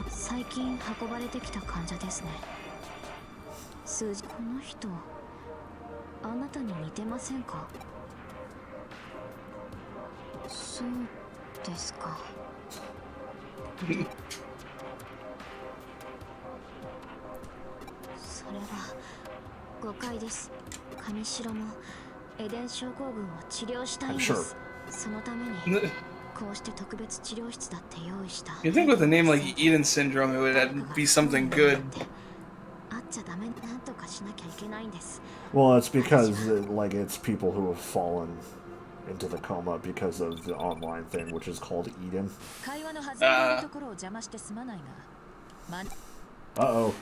最近運ばれてきた患者ですね。数字この人あなたに似てませんか？そうですか。それは誤解です。上城もエデン症候群を治療したいんです。そのためにこうして特別治療室だって用意した。 You think with a name like Eden Syndrome it would be something good? あっちゃダメ、なんとかしなきゃいけないんです。 Well, it's because like it's people who have fallen into the coma because of the online thing, which is called Eden. Uh-oh.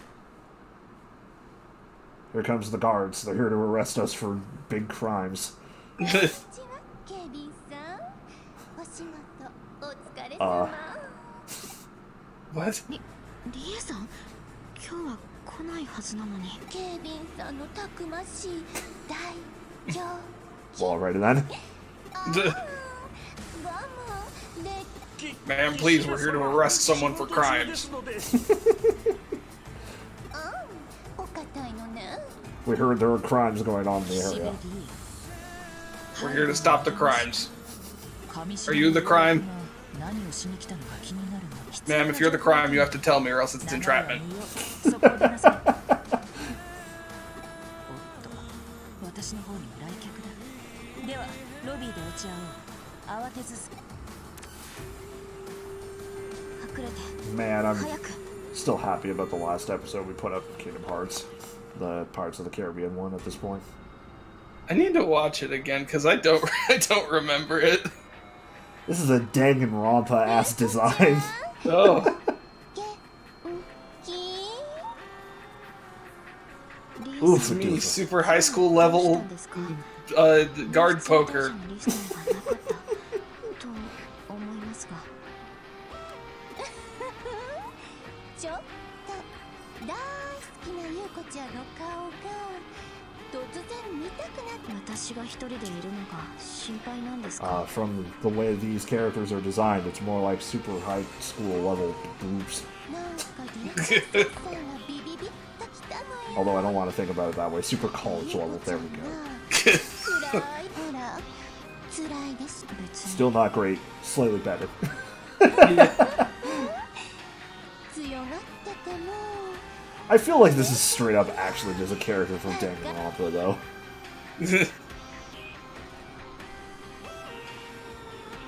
Here comes the guards. They're here to arrest us for big crimes. What? リエさん、今日は来ないはずなのに。ケビンさんのたくましい大丈夫。 Well, alrighty then. Ma'am, please, we're here to arrest someone for crimes. We heard there were crimes going on in the area. We're here to stop the crimes. Are you the crime? Ma'am, if you're the crime, you have to tell me or else it's entrapment. Man, I'm still happy about the last episode we put up in Kingdom Hearts. The Pirates of the Caribbean one at this point. I need to watch it again because I don't remember it. This is a Danganronpa ass design. Oh. Oof, Me, super high school level guard poker. From the way these characters are designed, it's more like super high school level boobs. Although I don't want to think about it that way. Super college level, there we go. Still not great, slightly better. I feel like this is straight up actually just a character from Danganronpa, though.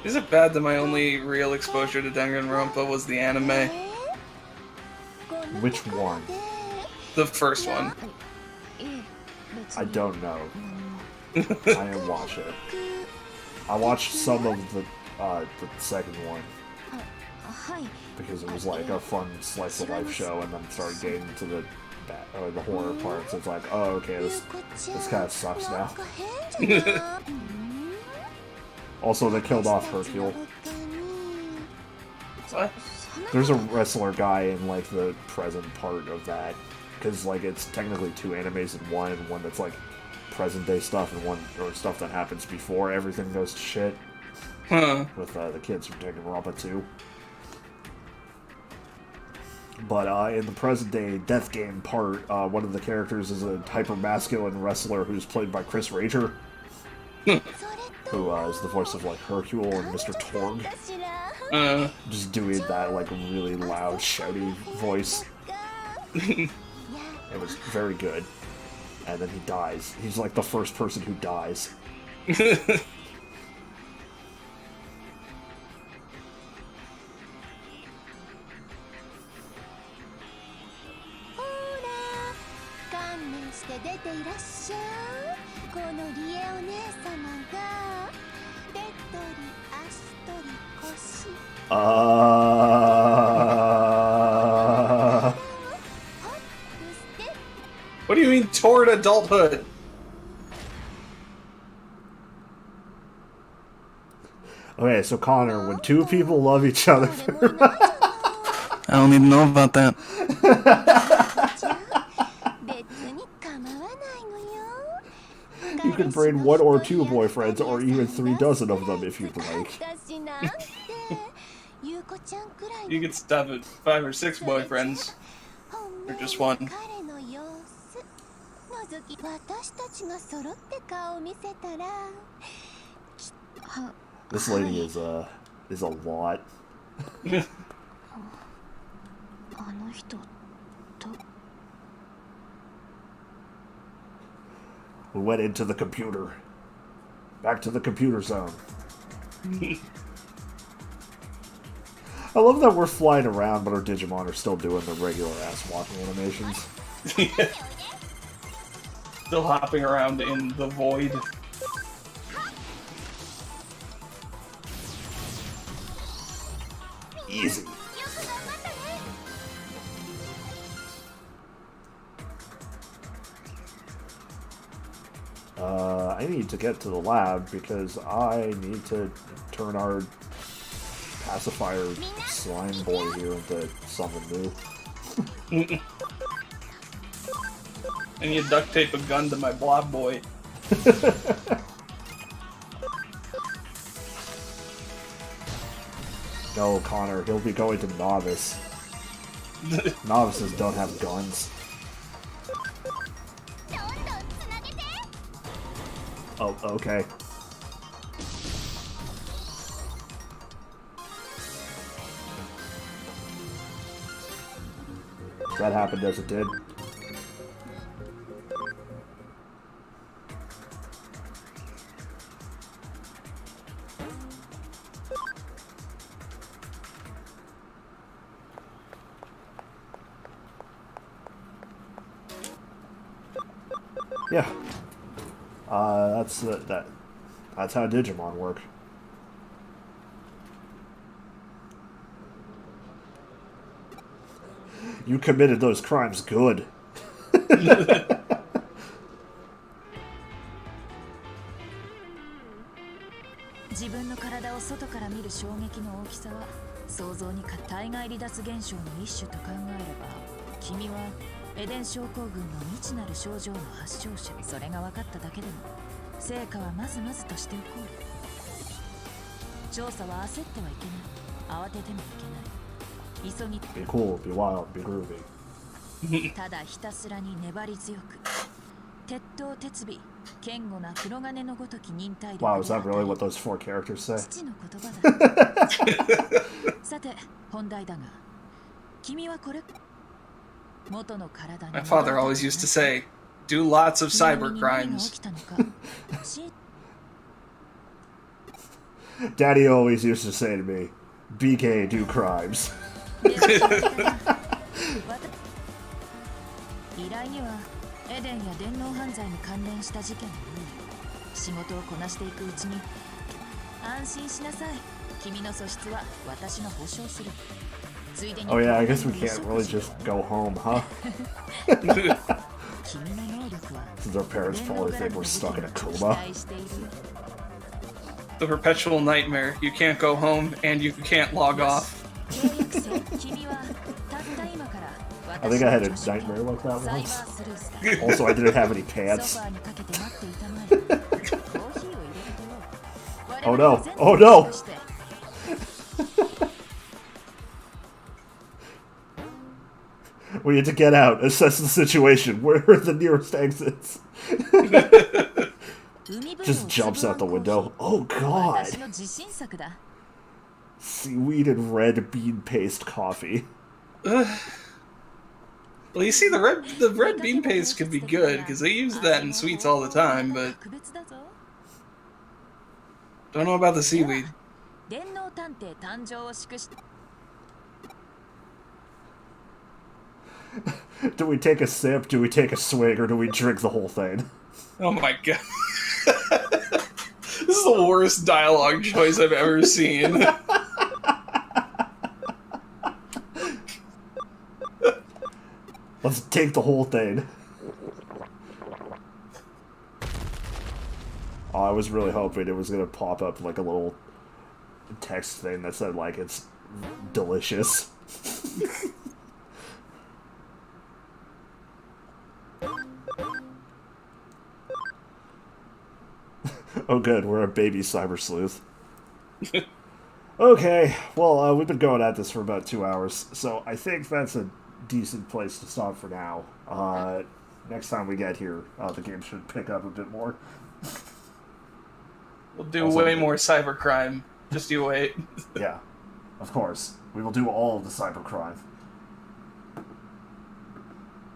Is it bad that my only real exposure to Danganronpa was the anime? Which one? The first one. I don't know. I didn't watch it. I watched some of the second one. Because it was like a fun slice of life show, and then started getting into the or the horror parts. It's like, oh, okay, this kind of sucks now. Also, they killed off Hercule. What? There's a wrestler guy in like the present part of that, because like it's technically 2 animes in one that's like present day stuff and one or stuff that happens before everything goes to shit. Huh. With the kids from Danganronpa 2. But in the present day Death Game part, one of the characters is a hyper masculine wrestler who's played by Chris Rager, who is the voice of like Hercule and Mr. Torg. Just doing that like really loud, shouty voice. It was very good. And then he dies. He's like the first person who dies. What do you mean toward adulthood? Okay, so Connor, when 2 people love each other... I don't even know about that. You can bring 1 or 2 boyfriends, or even 3 dozen of them if you'd like. You could stop at 5 or 6 boyfriends. Or just 1. This lady is a lot. We went into the computer. Back to the computer zone. I love that we're flying around, but our Digimon are still doing the regular ass walking animations. Still hopping around in the void. Easy. I need to get to the lab because I need to turn our pacifier slime boy here into something new. I need to duct tape a gun to my blob boy. No, Connor, he'll be going to Novice. Novices don't have guns. Oh, okay. That happened as it did. Yeah. That's how Digimon work. You committed those crimes good. 自分の体を外から見る衝撃の大きさは想像に体外離脱現象の一種と考えれば、君はエデン症候群の未知なる症状の発症者。それが分かっただけでも成果はまずまずとしておこう。調査は焦ってはいけない。慌ててもいけない。急ぎ Be cool, be wild, be groovy. ただひたすらに粘り強く、鉄頭鉄尾、堅固な黒金のごとき忍耐力。 Wow, is that really what those 4 characters say? 父の言葉だ。さて本題だが、君はこれ元の体に。 My father always used to say, do lots of cyber crimes. Daddy always used to say to me, BK, do crimes. 依頼にはエデンや電脳犯罪に関連した事件が多い。仕事をこなしていくうちに、安心しなさい。君の素質は私が保証する。Oh yeah, I guess we can't really just go home, huh? Since our parents probably think we're stuck in a coma. The perpetual nightmare. You can't go home and you can't log off. I think I had a nightmare like that once. Also, I didn't have any pants. Oh no! Oh no! We need to get out, assess the situation. Where are the nearest exits? Just jumps out the window. Oh god! Seaweed and red bean paste coffee. Well, you see, the red bean paste could be good because they use that in sweets all the time, but don't know about the seaweed. Do we take a sip, do we take a swig, or do we drink the whole thing? Oh my god. This is the worst dialogue choice I've ever seen. Let's take the whole thing. Oh, I was really hoping it was gonna pop up like a little text thing that said like it's delicious. Oh good, we're a baby cyber sleuth. Okay, well, we've been going at this for about 2 hours, so I think that's a decent place to stop for now. Next time we get here, the game should pick up a bit more. We'll do way more cybercrime. Just you wait. Yeah, of course. We will do all of the cybercrime.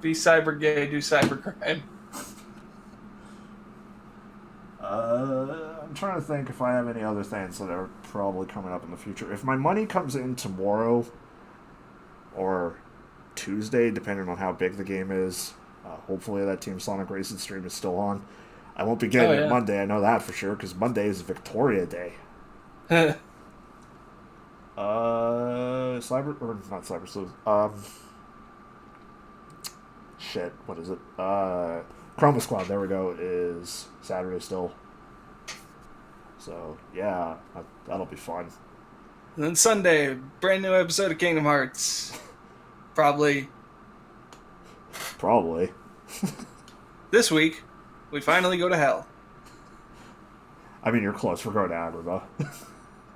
Be cyber gay, do cybercrime. I'm trying to think if I have any other things that are probably coming up in the future. If my money comes in tomorrow or Tuesday, depending on how big the game is, hopefully that Team Sonic Racing stream is still on. I won't be getting it Monday, I know that for sure, because Monday is Victoria Day. Not Cyber Sleuth. Shit, what is it? Chroma Squad, there we go, is Saturday still. So, yeah, that'll be fun. And then Sunday, brand new episode of Kingdom Hearts. Probably. This week, we finally go to hell. I mean, you're close. We're going to Agrabah.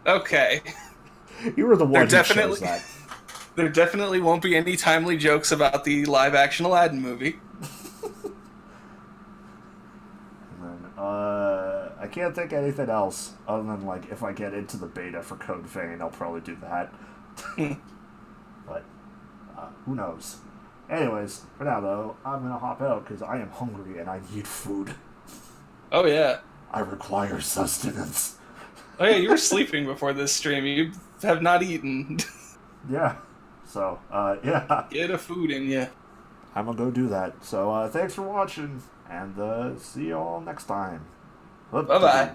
Okay. You were the one who chose that. There definitely won't be any timely jokes about the live-action Aladdin movie. And then, I can't think of anything else other than, like, if I get into the beta for Code Vein, I'll probably do that. But, who knows? Anyways, for now, though, I'm going to hop out because I am hungry and I need food. Oh, yeah. I require sustenance. Oh, yeah, you were sleeping before this stream. You have not eaten. Yeah. So, yeah. Get a food in you. I'm going to go do that. So, thanks for watching, and see you all next time. Bye-bye.